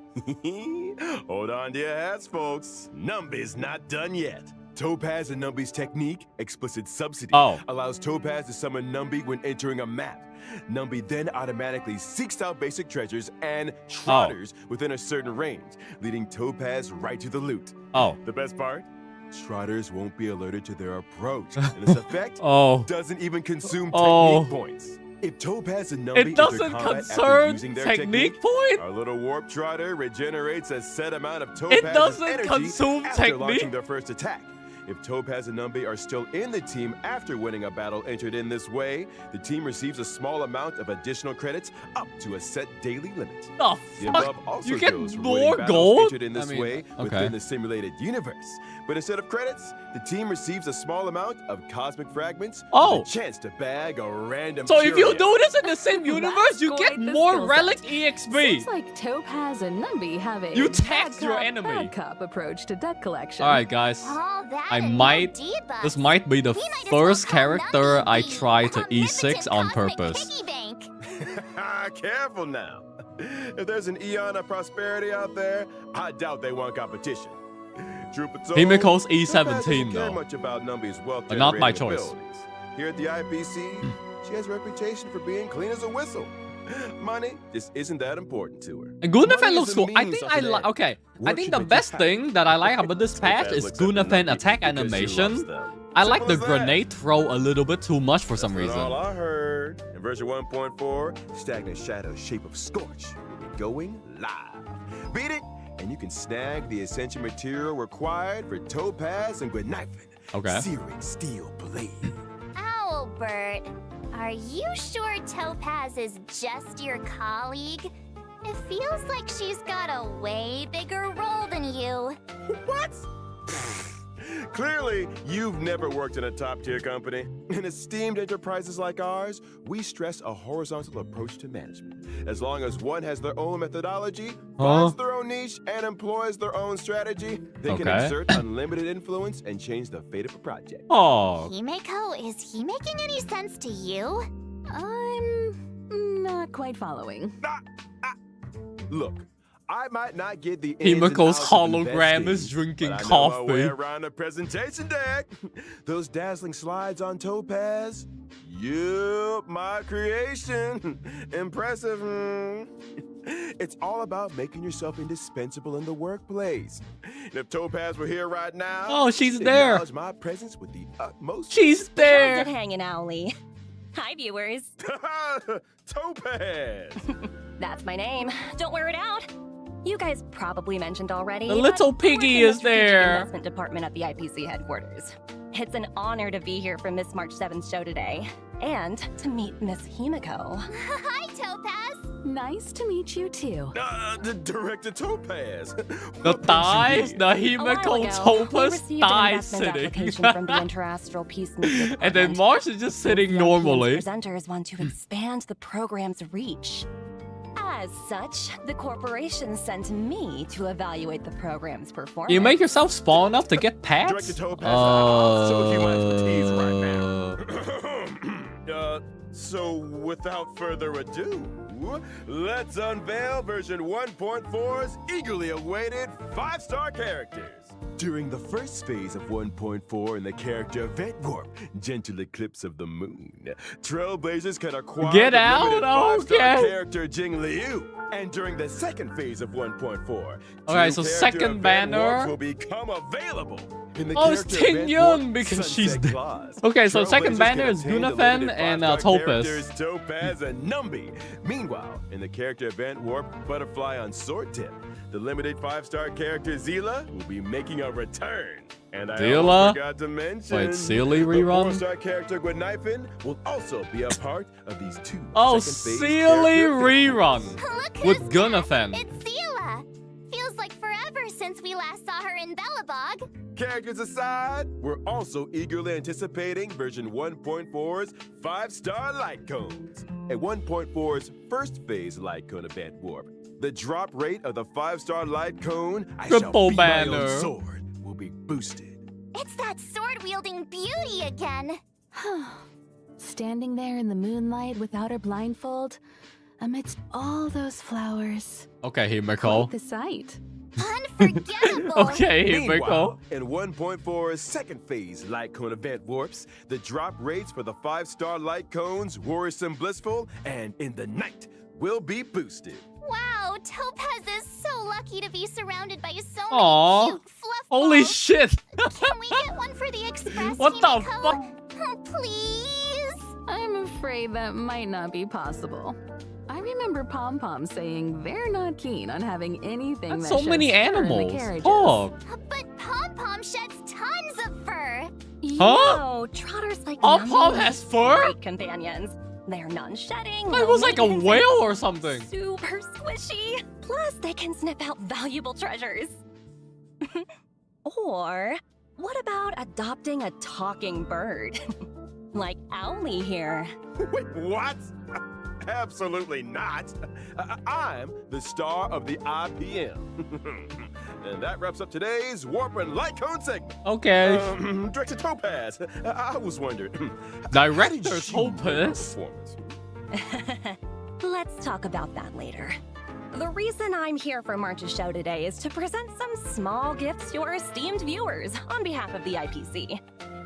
Speaker 7: Hold on to your hats, folks. Numby's not done yet. Topaz and Numby's technique, explicit subsidy, allows Topaz to summon Numby when entering a map. Numby then automatically seeks out basic treasures and trotters within a certain range, leading Topaz right to the loot. The best part? Trotters won't be alerted to their approach, and this effect doesn't even consume technique points. If Topaz and Numby
Speaker 1: it doesn't concern technique point?
Speaker 7: Our little warp trotter regenerates a set amount of Topaz's energy after launching their first attack. If Topaz and Numby are still in the team after winning a battle entered in this way, the team receives a small amount of additional credits up to a set daily limit.
Speaker 1: The
Speaker 7: above also
Speaker 1: you get
Speaker 7: goes for
Speaker 1: more
Speaker 7: winning
Speaker 1: gold?
Speaker 7: battles entered in this way within the simulated universe. But instead of credits, the team receives a small amount of cosmic fragments with a chance to bag a random
Speaker 1: So if you
Speaker 7: curio.
Speaker 1: do this in the same universe, you get more relic EXP.
Speaker 6: Seems like Topaz and Numby have a
Speaker 1: You tax
Speaker 6: bad
Speaker 1: your
Speaker 6: cop,
Speaker 1: enemy.
Speaker 6: bad cop approach to debt collection.
Speaker 1: Alright guys,
Speaker 2: All that
Speaker 1: I
Speaker 2: and
Speaker 1: might,
Speaker 2: no debuffs.
Speaker 1: this might be the
Speaker 2: We might as well
Speaker 1: first
Speaker 2: call
Speaker 1: character
Speaker 2: Numby
Speaker 1: I
Speaker 2: the
Speaker 1: try to
Speaker 2: omnipotent
Speaker 1: E6 on
Speaker 2: cosmic
Speaker 1: purpose.
Speaker 2: piggy bank.
Speaker 7: Careful now. If there's an eon of prosperity out there, I doubt they want competition. Truth be told,
Speaker 1: Himiko's
Speaker 7: Topaz
Speaker 1: E17
Speaker 7: doesn't care
Speaker 1: though.
Speaker 7: much about Numby's wealth
Speaker 1: But not my
Speaker 7: generating
Speaker 1: choice.
Speaker 7: abilities. Here at the IPC, she has a reputation for being clean as a whistle. Money just isn't that important to her.
Speaker 1: And Guinaifen
Speaker 7: Money
Speaker 1: looks
Speaker 7: is a
Speaker 1: cool. I
Speaker 7: means
Speaker 1: think
Speaker 7: of
Speaker 1: I
Speaker 7: an
Speaker 1: like.
Speaker 7: end.
Speaker 1: Okay, I
Speaker 7: Work
Speaker 1: think
Speaker 7: should
Speaker 1: the
Speaker 7: make you
Speaker 1: best
Speaker 7: happy.
Speaker 1: thing that I like about this patch
Speaker 7: Topaz
Speaker 1: is
Speaker 7: looks up to
Speaker 1: Guinaifen
Speaker 7: Numby
Speaker 1: attack
Speaker 7: because she loves
Speaker 1: animation.
Speaker 7: them.
Speaker 1: I like
Speaker 7: Simple
Speaker 1: the
Speaker 7: as that.
Speaker 1: grenade throw a little bit too much for some
Speaker 7: That's
Speaker 1: reason.
Speaker 7: all I heard. In version 1.4, Stagnant Shadow's Shape of Scorch will be going live. Beat it, and you can snag the essential material required for Topaz and Guinaifen.
Speaker 1: Okay.
Speaker 7: Searing Steel Blade.
Speaker 2: Albert, are you sure Topaz is just your colleague? It feels like she's got a way bigger role than you.
Speaker 7: What? Clearly, you've never worked in a top-tier company. In esteemed enterprises like ours, we stress a horizontal approach to management. As long as one has their own methodology, finds their own niche, and employs their own strategy, they can exert unlimited influence and change the fate of a project.
Speaker 1: Oh,
Speaker 2: Himeko, is he making any sense to you?
Speaker 6: I'm not quite following.
Speaker 7: Look, I might not get the ins and
Speaker 1: Himiko's
Speaker 7: outs of
Speaker 1: hologram
Speaker 7: investing,
Speaker 1: is drinking
Speaker 7: but I know my way
Speaker 1: coffee.
Speaker 7: around a presentation deck. Those dazzling slides on Topaz. Yup, my creation. Impressive. It's all about making yourself indispensable in the workplace. And if Topaz were here right now,
Speaker 1: Oh, she's
Speaker 7: she'd
Speaker 1: there.
Speaker 7: acknowledge my presence with the utmost.
Speaker 1: She's
Speaker 8: How's
Speaker 1: there.
Speaker 8: it hanging, Owly? Hi, viewers.
Speaker 7: Topaz.
Speaker 8: That's my name. Don't wear it out. You guys probably mentioned already.
Speaker 1: The little
Speaker 8: but I work
Speaker 1: piggy
Speaker 8: in the
Speaker 1: is
Speaker 8: strategic
Speaker 1: there.
Speaker 8: Investment department at the IPC headquarters. It's an honor to be here for Miss March 7th show today, and to meet Miss Himiko.
Speaker 2: Hi, Topaz.
Speaker 6: Nice to meet you too.
Speaker 7: The Director Topaz.
Speaker 1: The thighs, the
Speaker 8: A while
Speaker 1: Himiko
Speaker 8: ago, we
Speaker 1: Topaz
Speaker 8: received an
Speaker 1: thigh
Speaker 8: investment
Speaker 1: sitting.
Speaker 8: application from the Interastral Peace Movement
Speaker 1: And then
Speaker 8: Department.
Speaker 1: Marsh is just sitting
Speaker 8: The
Speaker 1: normally.
Speaker 8: presenters want to expand the program's reach. As such, the corporation sent me to evaluate the program's performance.
Speaker 1: You make yourself small enough to get pets?
Speaker 7: Director Topaz, so human expertise right now. So without further ado, let's unveil version 1.4's eagerly awaited 5-star characters. During the first phase of 1.4 in the character Event Warp, Gentle Eclipse of the Moon, Trailblazers can acquire
Speaker 1: Get
Speaker 7: the
Speaker 1: out?
Speaker 7: limited 5-star
Speaker 1: Okay.
Speaker 7: character JINGLIU. And during the second phase of 1.4,
Speaker 1: Okay,
Speaker 7: two
Speaker 1: so
Speaker 7: character
Speaker 1: second
Speaker 7: Event
Speaker 1: banner.
Speaker 7: Warps will become available. In the
Speaker 1: Oh, it's
Speaker 7: character
Speaker 1: Ting
Speaker 7: Event
Speaker 1: Yun
Speaker 7: Warp,
Speaker 1: because
Speaker 7: Sunset
Speaker 1: she's there.
Speaker 7: Claws.
Speaker 1: Okay, so second
Speaker 7: Trailblazers
Speaker 1: banner
Speaker 7: can
Speaker 1: is
Speaker 7: obtain the
Speaker 1: Guinaifen
Speaker 7: limited
Speaker 1: and
Speaker 7: 5-star
Speaker 1: Topaz.
Speaker 7: characters Topaz and Numby. Meanwhile, in the character Event Warp Butterfly on Sword Tip, the limited 5-star character Zila will be making a return. And I
Speaker 1: Zila?
Speaker 7: almost forgot to mention,
Speaker 1: Wait, Sealy
Speaker 7: the
Speaker 1: rerun?
Speaker 7: 4-star character Guinaifen will also be a part of these two
Speaker 1: Oh,
Speaker 7: second phase
Speaker 1: Sealy
Speaker 7: character
Speaker 1: rerun
Speaker 2: Look
Speaker 1: with
Speaker 2: who's back.
Speaker 1: Guinaifen.
Speaker 2: It's Seela. Feels like forever since we last saw her in Bellabog.
Speaker 7: Characters aside, we're also eagerly anticipating version 1.4's 5-star light cones. At 1.4's first phase light cone event warp, the drop rate of the 5-star light cone, I shall
Speaker 1: Triple
Speaker 7: be my own
Speaker 1: banner.
Speaker 7: sword, will be boosted.
Speaker 2: It's that sword-wielding beauty again.
Speaker 6: Standing there in the moonlight without her blindfold, amidst all those flowers.
Speaker 1: Okay, Himiko.
Speaker 6: Quite the sight.
Speaker 2: Unforgettable.
Speaker 1: Okay,
Speaker 7: Meanwhile,
Speaker 1: Himiko.
Speaker 7: in 1.4's second phase light cone event warps, the drop rates for the 5-star light cones, worrisome blissful, and in the night will be boosted.
Speaker 2: Wow, Topaz is so lucky to be surrounded by so
Speaker 1: Aw.
Speaker 2: many cute fluff
Speaker 1: Holy
Speaker 2: balls.
Speaker 1: shit.
Speaker 2: Can we get one for the express,
Speaker 1: What the
Speaker 2: Himiko?
Speaker 1: fuck?
Speaker 2: Oh, please?
Speaker 6: I'm afraid that might not be possible. I remember Pom Pom saying they're not keen on having anything
Speaker 1: That's
Speaker 6: that
Speaker 1: so
Speaker 6: shows
Speaker 1: many
Speaker 6: fur in the
Speaker 1: animals.
Speaker 6: carriages.
Speaker 1: Oh.
Speaker 2: But Pom Pom sheds tons of fur.
Speaker 1: Huh?
Speaker 8: No, trotters like
Speaker 1: Pom
Speaker 8: Numby
Speaker 1: Pom
Speaker 8: are
Speaker 1: has fur?
Speaker 8: great companions. They're non-shedding.
Speaker 1: It was like a
Speaker 8: low-maintenance,
Speaker 1: whale
Speaker 8: and
Speaker 1: or something.
Speaker 8: Super squishy. Plus, they can sniff out valuable treasures. Or, what about adopting a talking bird? Like Owly here.
Speaker 7: Wait, what? Absolutely not. I'm the star of the IPM. And that wraps up today's Warp and Light Cone segment.
Speaker 1: Okay.
Speaker 7: Director Topaz, I was wondering.
Speaker 1: Director
Speaker 7: how did you rate our
Speaker 1: Topaz?
Speaker 7: performance?
Speaker 8: Let's talk about that later. The reason I'm here for March's show today is to present some small gifts to our esteemed viewers on behalf of the IPC.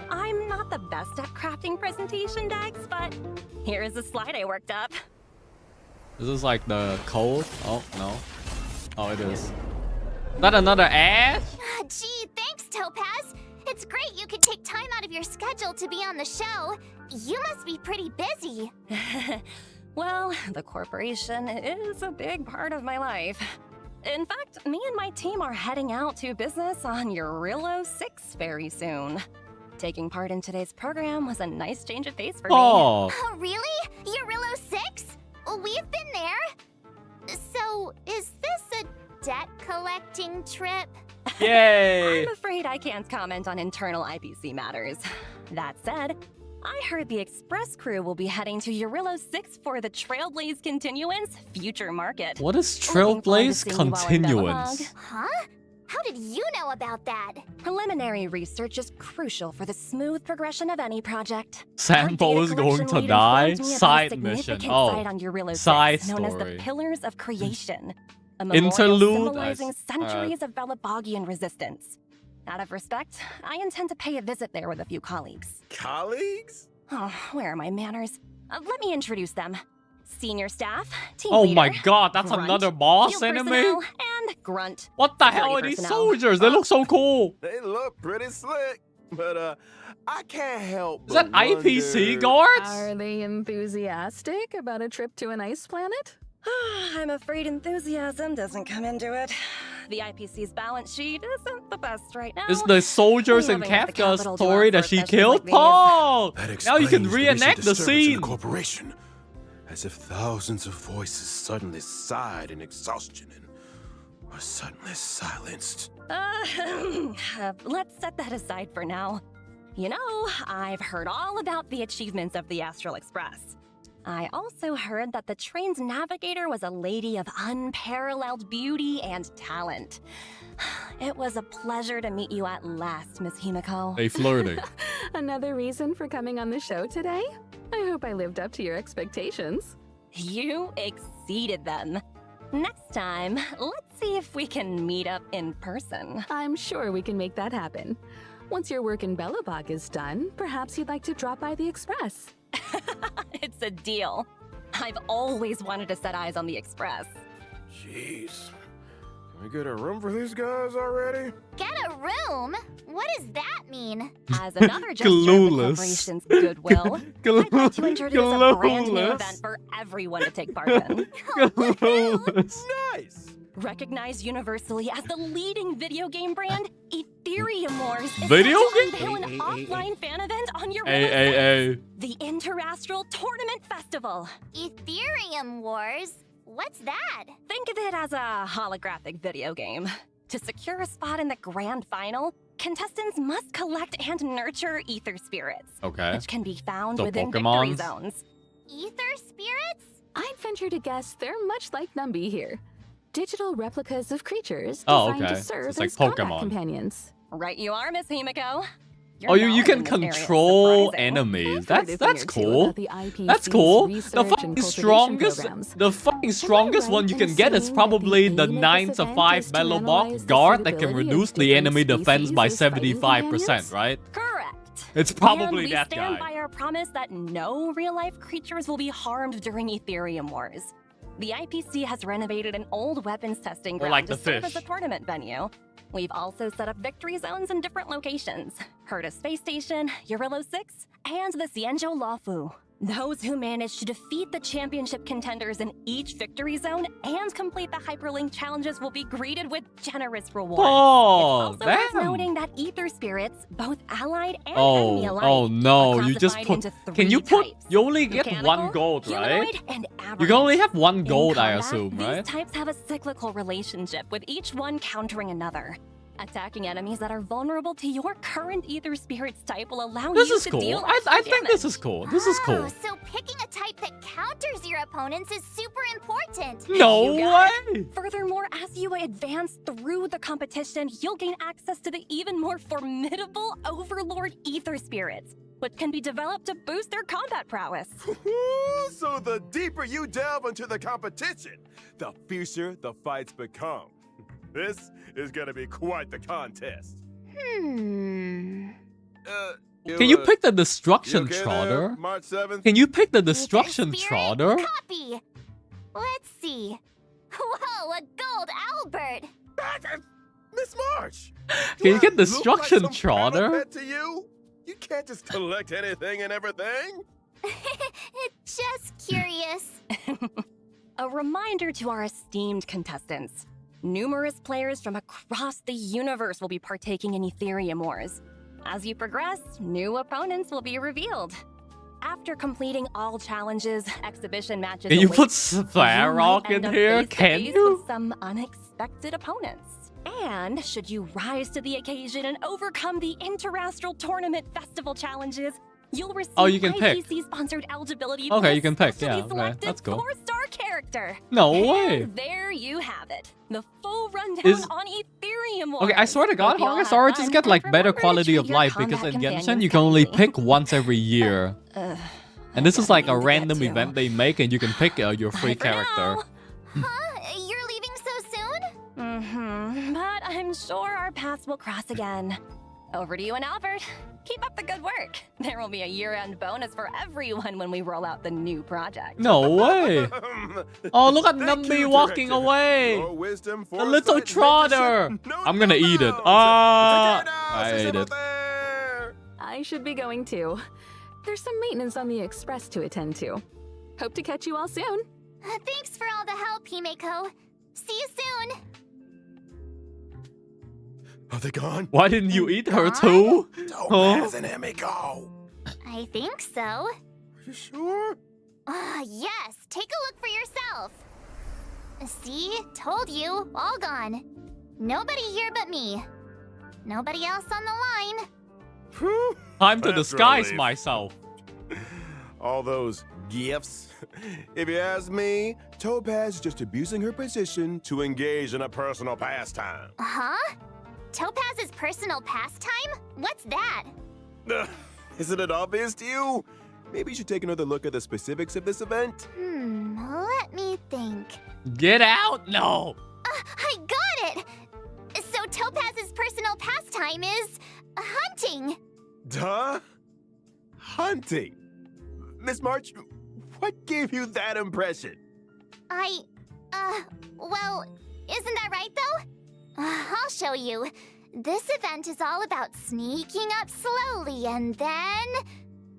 Speaker 8: I'm not the best at crafting presentation decks, but here is a slide I worked up.
Speaker 1: Is this like the code? Oh, no. Oh, it is. Not another ad?
Speaker 2: Gee, thanks, Topaz. It's great you could take time out of your schedule to be on the show. You must be pretty busy.
Speaker 8: Well, the corporation is a big part of my life. In fact, me and my team are heading out to business on Eurillo 6 very soon. Taking part in today's program was a nice change of pace for me.
Speaker 1: Oh.
Speaker 2: Oh, really? Eurillo 6? We've been there. So, is this a debt collecting trip?
Speaker 1: Yay.
Speaker 8: I'm afraid I can't comment on internal IPC matters. That said, I heard the Express crew will be heading to Eurillo 6 for the Trailblaze Continuance Future Market.
Speaker 1: What is
Speaker 8: Looking forward to
Speaker 1: Trailblaze
Speaker 8: seeing you all in
Speaker 1: Continuance?
Speaker 8: Belobog.
Speaker 2: Huh? How did you know about that?
Speaker 8: Preliminary research is crucial for the smooth progression of any project.
Speaker 1: Sample
Speaker 8: Our
Speaker 1: is
Speaker 8: data
Speaker 1: going
Speaker 8: collection
Speaker 1: to
Speaker 8: lead
Speaker 1: die?
Speaker 8: informed me of a
Speaker 1: Side mission.
Speaker 8: significant
Speaker 1: Oh.
Speaker 8: site on Eurillo 6,
Speaker 1: Side
Speaker 8: known as
Speaker 1: story.
Speaker 8: the Pillars of Creation. A memorial
Speaker 1: Interlude?
Speaker 8: symbolizing
Speaker 1: Alright.
Speaker 8: centuries of Belabogian resistance. Out of respect, I intend to pay a visit there with a few colleagues.
Speaker 7: Colleagues?
Speaker 8: Oh, where are my manners? Let me introduce them. Senior staff, team
Speaker 1: Oh
Speaker 8: leader,
Speaker 1: my god, that's
Speaker 8: grunt,
Speaker 1: another boss
Speaker 8: field
Speaker 1: enemy?
Speaker 8: personnel, and grunt.
Speaker 1: What the
Speaker 8: security
Speaker 1: hell are these
Speaker 8: personnel.
Speaker 1: soldiers? They look so cool.
Speaker 7: They look pretty slick, but I can't help
Speaker 1: Is that
Speaker 7: but
Speaker 1: IPC
Speaker 7: wonder-
Speaker 1: guards?
Speaker 6: Are they enthusiastic about a trip to an ice planet?
Speaker 8: I'm afraid enthusiasm doesn't come into it. The IPC's balance sheet isn't the best right now.
Speaker 1: Is the soldiers in
Speaker 8: Living at the
Speaker 1: Kafka's
Speaker 8: capital
Speaker 1: story
Speaker 8: to
Speaker 1: that
Speaker 8: offer
Speaker 1: she
Speaker 8: sessions
Speaker 1: killed?
Speaker 8: like these.
Speaker 1: Paul!
Speaker 7: That
Speaker 1: Now you can
Speaker 7: explains
Speaker 1: reenact the
Speaker 7: recent disturbance in
Speaker 1: scene.
Speaker 7: the corporation, as if thousands of voices suddenly sighed in exhaustion and were suddenly silenced.
Speaker 8: Let's set that aside for now. You know, I've heard all about the achievements of the Astral Express. I also heard that the train's navigator was a lady of unparalleled beauty and talent. It was a pleasure to meet you at last, Miss Himiko.
Speaker 1: They flirting.
Speaker 6: Another reason for coming on the show today? I hope I lived up to your expectations.
Speaker 8: You exceeded them. Next time, let's see if we can meet up in person.
Speaker 6: I'm sure we can make that happen. Once your work in Belobog is done, perhaps you'd like to drop by the Express.
Speaker 8: It's a deal. I've always wanted to set eyes on the Express.
Speaker 7: Jeez. Can we get a room for these guys already?
Speaker 2: Get a room? What does that mean?
Speaker 8: As another gesture of the
Speaker 1: Clueless.
Speaker 8: corporation's goodwill, I'd like to introduce a brand new event for everyone to take part in.
Speaker 1: Clueless.
Speaker 7: Nice!
Speaker 8: Recognized universally as the leading video game brand, Ethereum Wars is
Speaker 1: Video
Speaker 8: set to
Speaker 1: game?
Speaker 8: unveil an offline fan event on your
Speaker 1: Hey.
Speaker 8: the Interastral Tournament Festival.
Speaker 2: Ethereum Wars? What's that?
Speaker 8: Think of it as a holographic video game. To secure a spot in the grand final, contestants must collect and nurture ether spirits,
Speaker 1: Okay.
Speaker 8: which can be found
Speaker 1: So
Speaker 8: within victory
Speaker 1: Pokemons?
Speaker 8: zones.
Speaker 2: Ether spirits?
Speaker 6: I'd venture to guess they're much like Numby here. Digital replicas of creatures
Speaker 1: Oh,
Speaker 6: designed
Speaker 1: okay.
Speaker 6: to
Speaker 1: So
Speaker 6: serve
Speaker 1: it's like
Speaker 6: as combat
Speaker 1: Pokemon.
Speaker 6: companions.
Speaker 8: Right you are, Miss Himiko. Your
Speaker 1: Oh, you
Speaker 8: knowledge
Speaker 1: can
Speaker 8: in this area is
Speaker 1: control
Speaker 8: surprising.
Speaker 1: enemies.
Speaker 6: I've heard a
Speaker 1: That's
Speaker 6: thing or two
Speaker 1: cool.
Speaker 6: about the IPC's
Speaker 1: That's cool. The
Speaker 6: research and
Speaker 1: fucking
Speaker 6: cultivation
Speaker 1: strongest,
Speaker 6: programs.
Speaker 1: the fucking
Speaker 6: Am I
Speaker 1: strongest
Speaker 6: right
Speaker 1: one you
Speaker 6: in
Speaker 1: can get is
Speaker 6: assuming that
Speaker 1: probably the
Speaker 6: aim of
Speaker 1: 9
Speaker 6: this
Speaker 1: to
Speaker 6: event
Speaker 1: 5
Speaker 6: is to
Speaker 1: Mellow
Speaker 6: analyze the
Speaker 1: guard that can
Speaker 6: suitability of
Speaker 1: reduce the
Speaker 6: different
Speaker 1: enemy defense by
Speaker 6: species as fighting
Speaker 1: 75%,
Speaker 6: companions?
Speaker 1: right?
Speaker 8: Correct.
Speaker 1: It's probably
Speaker 8: and we
Speaker 1: that
Speaker 8: stand
Speaker 1: guy.
Speaker 8: by our promise that no real-life creatures will be harmed during Ethereum Wars. The IPC has renovated an old weapons testing
Speaker 1: Or
Speaker 8: ground
Speaker 1: like
Speaker 8: to
Speaker 1: the
Speaker 8: serve as
Speaker 1: fish.
Speaker 8: a tournament venue. We've also set up victory zones in different locations. Herta Space Station, Urilo 6, and the Xianzhou Lafu. Those who manage to defeat the championship contenders in each victory zone and complete the hyperlink challenges will be greeted with generous rewards.
Speaker 1: Oh,
Speaker 8: It's also worth
Speaker 1: damn.
Speaker 8: noting that ether spirits, both allied and
Speaker 1: Oh,
Speaker 8: enemy alike,
Speaker 1: oh no,
Speaker 8: are
Speaker 1: you just
Speaker 8: classified
Speaker 1: put.
Speaker 8: into
Speaker 1: Can
Speaker 8: 3
Speaker 1: you put?
Speaker 8: types.
Speaker 1: You only get
Speaker 8: Mechanical,
Speaker 1: 1 gold, right?
Speaker 8: humanoid, and
Speaker 1: You can only
Speaker 8: aberrant.
Speaker 1: have 1
Speaker 8: In
Speaker 1: gold, I
Speaker 8: combat,
Speaker 1: assume, right?
Speaker 8: These types have a cyclical relationship, with each one countering another. Attacking enemies that are vulnerable to your current ether spirit's type will allow
Speaker 1: This
Speaker 8: you
Speaker 1: is
Speaker 8: to
Speaker 1: cool.
Speaker 8: deal
Speaker 1: I
Speaker 8: extra
Speaker 1: think this
Speaker 8: damage.
Speaker 1: is cool. This is cool.
Speaker 2: Oh, so picking a type that counters your opponents is super important.
Speaker 1: No
Speaker 8: You got
Speaker 1: way.
Speaker 8: Furthermore, as you advance through the competition, you'll gain access to the even more formidable Overlord Ether Spirits, which can be developed to boost their combat prowess.
Speaker 7: So the deeper you delve into the competition, the fiercer the fights become. This is gonna be quite the contest.
Speaker 2: Hmm.
Speaker 1: Can you pick the destruction
Speaker 7: okay there,
Speaker 1: trotter?
Speaker 7: March 7th?
Speaker 1: Can you pick the
Speaker 2: Ether
Speaker 1: destruction
Speaker 2: spirit
Speaker 1: trotter?
Speaker 2: Copy. Let's see. Whoa, a gold Albert.
Speaker 7: Miss March!
Speaker 1: Can you
Speaker 7: Do
Speaker 1: get
Speaker 7: I
Speaker 1: destruction
Speaker 7: look like some battle
Speaker 1: trotter?
Speaker 7: pet to you? You can't just collect anything and everything.
Speaker 2: Just curious.
Speaker 8: A reminder to our esteemed contestants. Numerous players from across the universe will be partaking in Ethereum Wars. As you progress, new opponents will be revealed. After completing all challenges, exhibition matches
Speaker 1: Can you
Speaker 8: await,
Speaker 1: put
Speaker 8: you might
Speaker 1: Svarog
Speaker 8: end
Speaker 1: in
Speaker 8: up
Speaker 1: here?
Speaker 8: face-to-face
Speaker 1: Can you?
Speaker 8: with some unexpected opponents. And should you rise to the occasion and overcome the Interastral Tournament Festival challenges, you'll receive
Speaker 1: Oh, you can pick.
Speaker 8: IPC-sponsored eligibility
Speaker 1: Okay,
Speaker 8: to
Speaker 1: you
Speaker 8: a
Speaker 1: can pick,
Speaker 8: specially
Speaker 1: yeah, okay,
Speaker 8: selected
Speaker 1: that's cool.
Speaker 8: 4-star character.
Speaker 1: No way.
Speaker 8: And there you have it. The full rundown
Speaker 1: Is-
Speaker 8: on Ethereum Wars.
Speaker 1: Okay, I swear to God,
Speaker 8: Hope you all
Speaker 1: Honkai
Speaker 8: had
Speaker 1: Star
Speaker 8: fun,
Speaker 1: just get
Speaker 8: and
Speaker 1: like better
Speaker 8: remember to
Speaker 1: quality
Speaker 8: treat
Speaker 1: of
Speaker 8: your
Speaker 1: life
Speaker 8: combat
Speaker 1: because in Genshin
Speaker 8: companions
Speaker 1: you can only
Speaker 8: kindly.
Speaker 1: pick once every year.
Speaker 8: I
Speaker 1: And this is
Speaker 8: got a
Speaker 1: like a
Speaker 8: meeting to get
Speaker 1: random
Speaker 8: to.
Speaker 1: event they make and you can pick your free
Speaker 8: Bye for
Speaker 1: character.
Speaker 8: now.
Speaker 2: Huh? You're leaving so soon?
Speaker 8: Mm-hmm. But I'm sure our paths will cross again. Over to you and Albert. Keep up the good work. There will be a year-end bonus for everyone when we roll out the new project.
Speaker 1: No way. Oh, look at
Speaker 7: Thank
Speaker 1: Numby
Speaker 7: you,
Speaker 1: walking
Speaker 7: Director.
Speaker 1: away.
Speaker 7: Your wisdom,
Speaker 1: The little
Speaker 7: foresight,
Speaker 1: trotter.
Speaker 7: mentorship, no
Speaker 1: I'm gonna eat it.
Speaker 7: doubt.
Speaker 1: Ah,
Speaker 7: Take care now,
Speaker 1: I
Speaker 7: sister
Speaker 1: ate it.
Speaker 7: there.
Speaker 6: I should be going too. There's some maintenance on the express to attend to. Hope to catch you all soon.
Speaker 2: Thanks for all the help, Himeko. See you soon.
Speaker 7: Are they gone?
Speaker 1: Why didn't you eat her too?
Speaker 7: Topaz and Himiko.
Speaker 2: I think so.
Speaker 7: Are you sure?
Speaker 2: Yes, take a look for yourself. See? Told you. All gone. Nobody here but me. Nobody else on the line.
Speaker 7: Whew.
Speaker 1: Time to
Speaker 7: That's a
Speaker 1: disguise
Speaker 7: relief.
Speaker 1: myself.
Speaker 7: All those gifts. If you ask me, Topaz is just abusing her position to engage in a personal pastime.
Speaker 2: Huh? Topaz's personal pastime? What's that?
Speaker 7: Isn't it obvious to you? Maybe you should take another look at the specifics of this event.
Speaker 2: Let me think.
Speaker 1: Get out? No.
Speaker 2: I got it! So Topaz's personal pastime is hunting.
Speaker 7: Duh? Hunting? Miss March, what gave you that impression?
Speaker 2: Well, isn't that right though? I'll show you. This event is all about sneaking up slowly and then...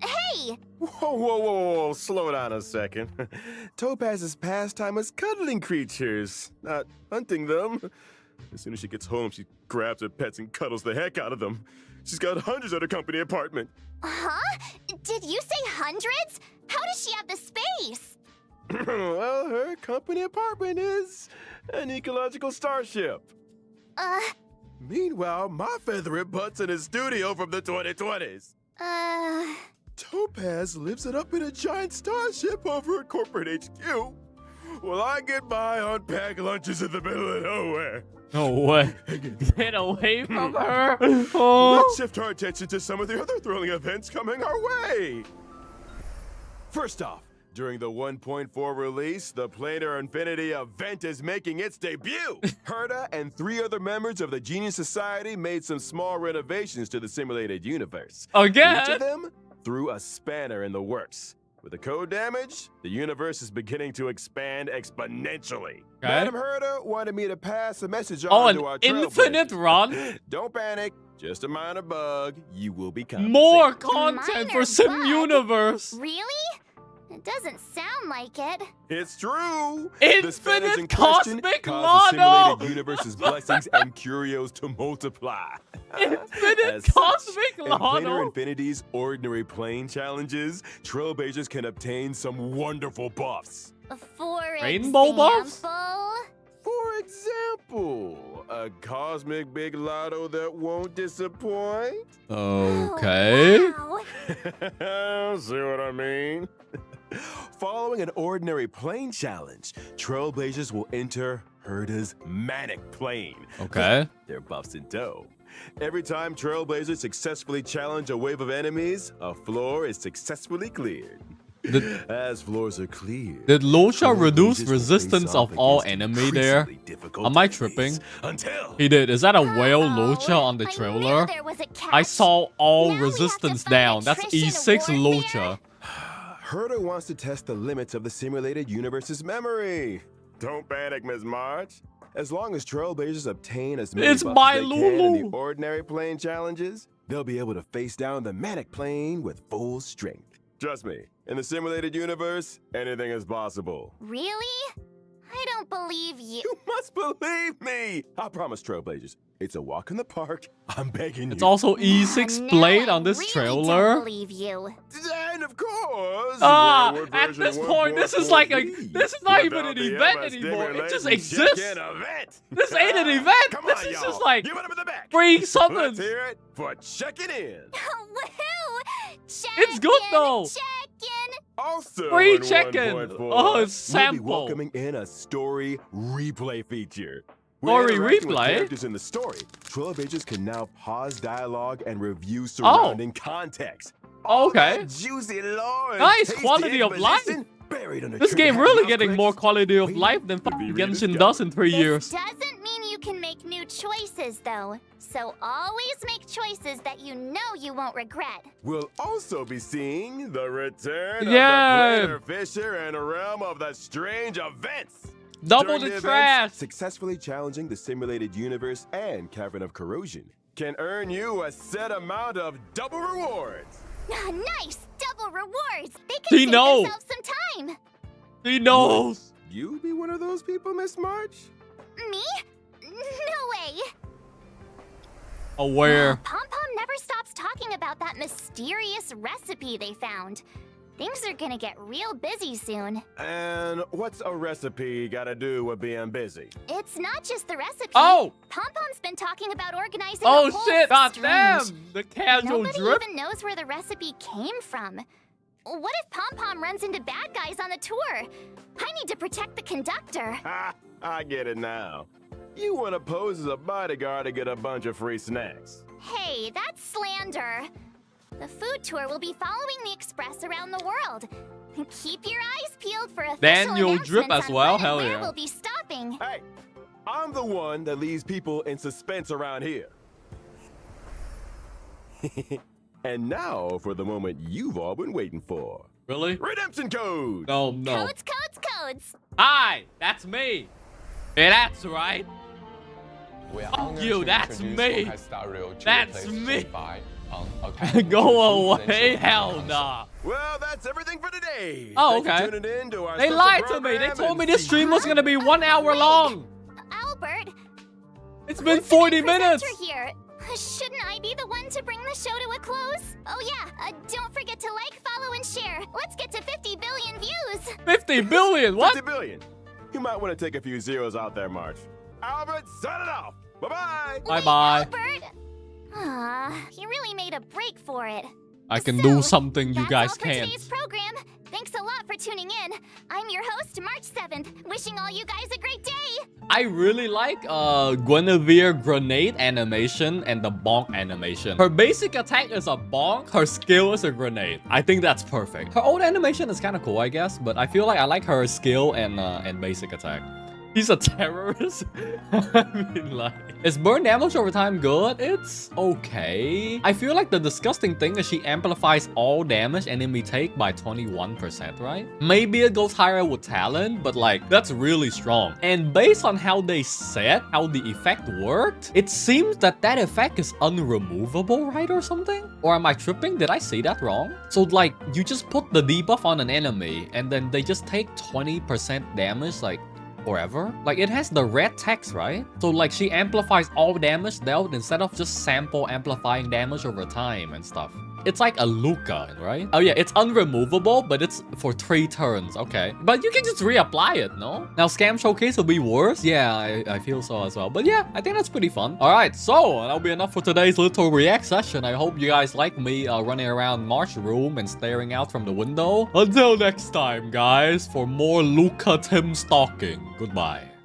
Speaker 2: Hey!
Speaker 7: Whoa, slow down a second. Topaz's pastime is cuddling creatures, not hunting them. As soon as she gets home, she grabs her pets and cuddles the heck out of them. She's got hundreds at her company apartment.
Speaker 2: Huh? Did you say hundreds? How does she have the space?
Speaker 7: Well, her company apartment is an ecological starship. Meanwhile, my feathery butt's in his studio from the 2020s. Topaz lives it up in a giant starship over at corporate HQ. Well, I get by on packed lunches in the middle of nowhere.
Speaker 1: No way. Get away from her. Oh.
Speaker 7: Let's shift our attention to some of the other thrilling events coming our way. First off, during the 1.4 release, the Planar Infinity event is making its debut. Herta and 3 other members of the Genius Society made some small renovations to the simulated universe.
Speaker 1: Again?
Speaker 7: Each of them threw a spanner in the works. With the code damage, the universe is beginning to expand exponentially.
Speaker 1: Okay.
Speaker 7: Madam Herta wanted me to pass a message
Speaker 1: Oh,
Speaker 7: on
Speaker 1: an
Speaker 7: to our
Speaker 1: infinite
Speaker 7: trailblazers.
Speaker 1: run?
Speaker 7: Don't panic. Just a minor bug. You will be compensated.
Speaker 1: More content
Speaker 2: Minor
Speaker 1: for Sim
Speaker 2: bug?
Speaker 1: Universe.
Speaker 2: Really? It doesn't sound like it.
Speaker 7: It's true.
Speaker 1: Infinite
Speaker 7: the spanners in question
Speaker 1: cosmic
Speaker 7: cause the
Speaker 1: mono.
Speaker 7: simulated universe's blessings and curios to multiply.
Speaker 1: Infinite
Speaker 7: As such,
Speaker 1: cosmic
Speaker 7: in Planar
Speaker 1: Lotto.
Speaker 7: Infinity's ordinary plane challenges, trailblazers can obtain some wonderful buffs.
Speaker 2: For
Speaker 1: Rainbow buffs?
Speaker 2: example,
Speaker 7: For example, a cosmic big lotto that won't disappoint.
Speaker 1: Okay.
Speaker 2: Oh, wow.
Speaker 7: See what I mean? Following an ordinary plane challenge, trailblazers will enter Herta's manic plane.
Speaker 1: Okay.
Speaker 7: They're buffs in tow. Every time trailblazers successfully challenge a wave of enemies, a floor is successfully cleared. As floors are cleared,
Speaker 1: Did Lucha reduce
Speaker 7: trailblazers will
Speaker 1: resistance
Speaker 7: face
Speaker 1: of
Speaker 7: off
Speaker 1: all
Speaker 7: against
Speaker 1: enemy there?
Speaker 7: increasingly difficult
Speaker 1: Am I
Speaker 7: enemies
Speaker 1: tripping?
Speaker 7: Until
Speaker 1: He did. Is that a whale
Speaker 2: Uh-oh.
Speaker 1: Lucha on the
Speaker 2: I
Speaker 1: trailer?
Speaker 2: knew there was a catch.
Speaker 1: I saw all
Speaker 2: Now we have to
Speaker 1: resistance
Speaker 2: fight
Speaker 1: down. That's
Speaker 2: attrition
Speaker 1: E6
Speaker 2: warfare.
Speaker 1: Lucha.
Speaker 7: Herta wants to test the limits of the simulated universe's memory. Don't panic, Ms. March. As long as trailblazers obtain as many
Speaker 1: It's
Speaker 7: buffs
Speaker 1: my
Speaker 7: as they can in
Speaker 1: Lulu.
Speaker 7: the ordinary plane challenges, they'll be able to face down the manic plane with full strength. Trust me, in the simulated universe, anything is possible.
Speaker 2: Really? I don't believe you.
Speaker 7: You must believe me! I promise, trailblazers. It's a walk in the park. I'm begging
Speaker 1: It's
Speaker 7: you.
Speaker 1: also E6
Speaker 2: Now
Speaker 1: Blade
Speaker 2: I
Speaker 1: on this
Speaker 2: really
Speaker 1: trailer.
Speaker 2: Don't believe you.
Speaker 7: And of course,
Speaker 1: Ah,
Speaker 7: Railroad
Speaker 1: at
Speaker 7: version
Speaker 1: this point, this is
Speaker 7: 1.4
Speaker 1: like a.
Speaker 7: B.
Speaker 1: This is not even
Speaker 7: Without
Speaker 1: an
Speaker 7: the
Speaker 1: event
Speaker 7: ever
Speaker 1: anymore. It just
Speaker 7: stimulating
Speaker 1: exists.
Speaker 7: chicken event.
Speaker 1: This ain't an event.
Speaker 7: Come
Speaker 1: This
Speaker 7: on,
Speaker 1: is
Speaker 7: y'all.
Speaker 1: just like
Speaker 7: Give it up in the back.
Speaker 1: free
Speaker 7: Let's
Speaker 1: summons.
Speaker 7: hear it for checking in.
Speaker 2: Woohoo!
Speaker 1: It's good, though.
Speaker 2: Check-in.
Speaker 7: Also,
Speaker 1: Free
Speaker 7: in
Speaker 1: check-in.
Speaker 7: 1.4,
Speaker 1: Oh, it's
Speaker 7: we'll be
Speaker 1: sample.
Speaker 7: welcoming in a story replay feature.
Speaker 1: Story
Speaker 7: interacting with
Speaker 1: replay?
Speaker 7: characters in the story, trailblazers can now pause dialogue and review
Speaker 1: Oh.
Speaker 7: surrounding context. All
Speaker 1: Okay.
Speaker 7: that juicy lore and
Speaker 1: Nice
Speaker 7: tasty
Speaker 1: quality of life.
Speaker 7: exposition buried under
Speaker 1: This game
Speaker 7: trigger-happy
Speaker 1: really
Speaker 7: mouse
Speaker 1: getting
Speaker 7: clicks.
Speaker 1: more quality of
Speaker 7: Wait
Speaker 1: life than
Speaker 7: to be
Speaker 1: fucking Genshin
Speaker 7: rediscovered.
Speaker 1: does in 3
Speaker 2: This
Speaker 1: years.
Speaker 2: doesn't mean you can make new choices, though. So always make choices that you know you won't regret.
Speaker 7: We'll also be seeing the return
Speaker 1: Yeah.
Speaker 7: of the Planar Fisher and a realm of the strange events.
Speaker 1: Double
Speaker 7: During
Speaker 1: the
Speaker 7: events,
Speaker 1: trash.
Speaker 7: successfully challenging the simulated universe and Cavern of Corrosion can earn you a set amount of double rewards.
Speaker 2: Nice! Double rewards! They can
Speaker 1: He
Speaker 2: save
Speaker 1: know.
Speaker 2: themselves some time.
Speaker 1: He knows.
Speaker 7: You be one of those people, Miss March?
Speaker 2: Me? No way.
Speaker 1: Aware.
Speaker 2: Pom Pom never stops talking about that mysterious recipe they found. Things are gonna get real busy soon.
Speaker 7: And what's a recipe gotta do with being busy?
Speaker 2: It's not just the recipe.
Speaker 1: Oh.
Speaker 2: Pom Pom's been talking about organizing
Speaker 1: Oh
Speaker 2: a whole
Speaker 1: shit. God
Speaker 2: strange.
Speaker 1: damn. The casual
Speaker 2: Nobody
Speaker 1: drip.
Speaker 2: even knows where the recipe came from. What if Pom Pom runs into bad guys on the tour? I need to protect the conductor.
Speaker 7: Ha! I get it now. You wanna pose as a bodyguard to get a bunch of free snacks.
Speaker 2: Hey, that's slander. The food tour will be following the express around the world. Keep your eyes peeled for official
Speaker 1: Daniel Drip
Speaker 2: announcements
Speaker 1: as
Speaker 2: on
Speaker 1: well?
Speaker 2: when and
Speaker 1: Hell
Speaker 2: where
Speaker 1: yeah.
Speaker 2: we'll be stopping.
Speaker 7: Hey, I'm the one that leaves people in suspense around here. And now for the moment you've all been waiting for.
Speaker 1: Really?
Speaker 7: Redemption code!
Speaker 1: No, no.
Speaker 2: Codes, codes, codes.
Speaker 1: Hi, that's me. Yeah, that's right.
Speaker 9: We are
Speaker 1: Fuck
Speaker 9: honored
Speaker 1: you,
Speaker 9: to
Speaker 1: that's
Speaker 9: introduce
Speaker 1: me.
Speaker 9: Honkai Star Rail to
Speaker 1: That's
Speaker 9: replace
Speaker 1: me.
Speaker 9: Honkai on Academy
Speaker 1: Go
Speaker 9: to
Speaker 1: away.
Speaker 9: influential
Speaker 1: Hell
Speaker 9: content.
Speaker 1: nah.
Speaker 7: Well, that's everything for today.
Speaker 1: Oh,
Speaker 7: Thank you
Speaker 1: okay.
Speaker 7: for tuning in to our
Speaker 1: They
Speaker 7: special
Speaker 1: lied to me. They
Speaker 7: program
Speaker 1: told me
Speaker 7: and
Speaker 1: this stream was gonna be 1 hour long.
Speaker 2: Albert,
Speaker 1: It's been
Speaker 2: who's the
Speaker 1: 40
Speaker 2: main
Speaker 1: minutes.
Speaker 2: presenter here? Shouldn't I be the one to bring the show to a close? Oh yeah, don't forget to like, follow, and share. Let's get to 50 billion views.
Speaker 1: 50 billion. What?
Speaker 7: 50 billion. You might want to take a few zeros out there, March. Albert, sign it off. Bye-bye.
Speaker 1: Bye
Speaker 2: Wait,
Speaker 1: bye.
Speaker 2: Albert. He really made a break for it.
Speaker 1: I can
Speaker 2: So,
Speaker 1: do something you
Speaker 2: that's
Speaker 1: guys
Speaker 2: all for
Speaker 1: can't.
Speaker 2: today's program. Thanks a lot for tuning in. I'm your host, March 7th, wishing all you guys a great day.
Speaker 1: I really like Guinevere grenade animation and the bonk animation. Her basic attack is a bonk, her skill is a grenade. I think that's perfect. Her old animation is kind of cool, I guess, but I feel like I like her skill and basic attack. He's a terrorist? I mean, like... Is burn damage over time good? It's okay. I feel like the disgusting thing is she amplifies all damage enemy take by 21%, right? Maybe it goes higher with talent, but like, that's really strong. And based on how they said how the effect worked, it seems that that effect is unremovable, right, or something? Or am I tripping? Did I say that wrong? So like, you just put the debuff on an enemy, and then they just take 20% damage, like, forever. Like, it has the red text, right? So like, she amplifies all damage dealt instead of just sample amplifying damage over time and stuff. It's like a Luca, right? Oh yeah, it's unremovable, but it's for 3 turns. Okay. But you can just reapply it, no? Now, Scam Showcase will be worse? Yeah, I feel so as well. But yeah, I think that's pretty fun. Alright, so that'll be enough for today's little react session. I hope you guys like me running around March's room and staring out from the window. Until next time, guys, for more Luca Tim stalking. Goodbye.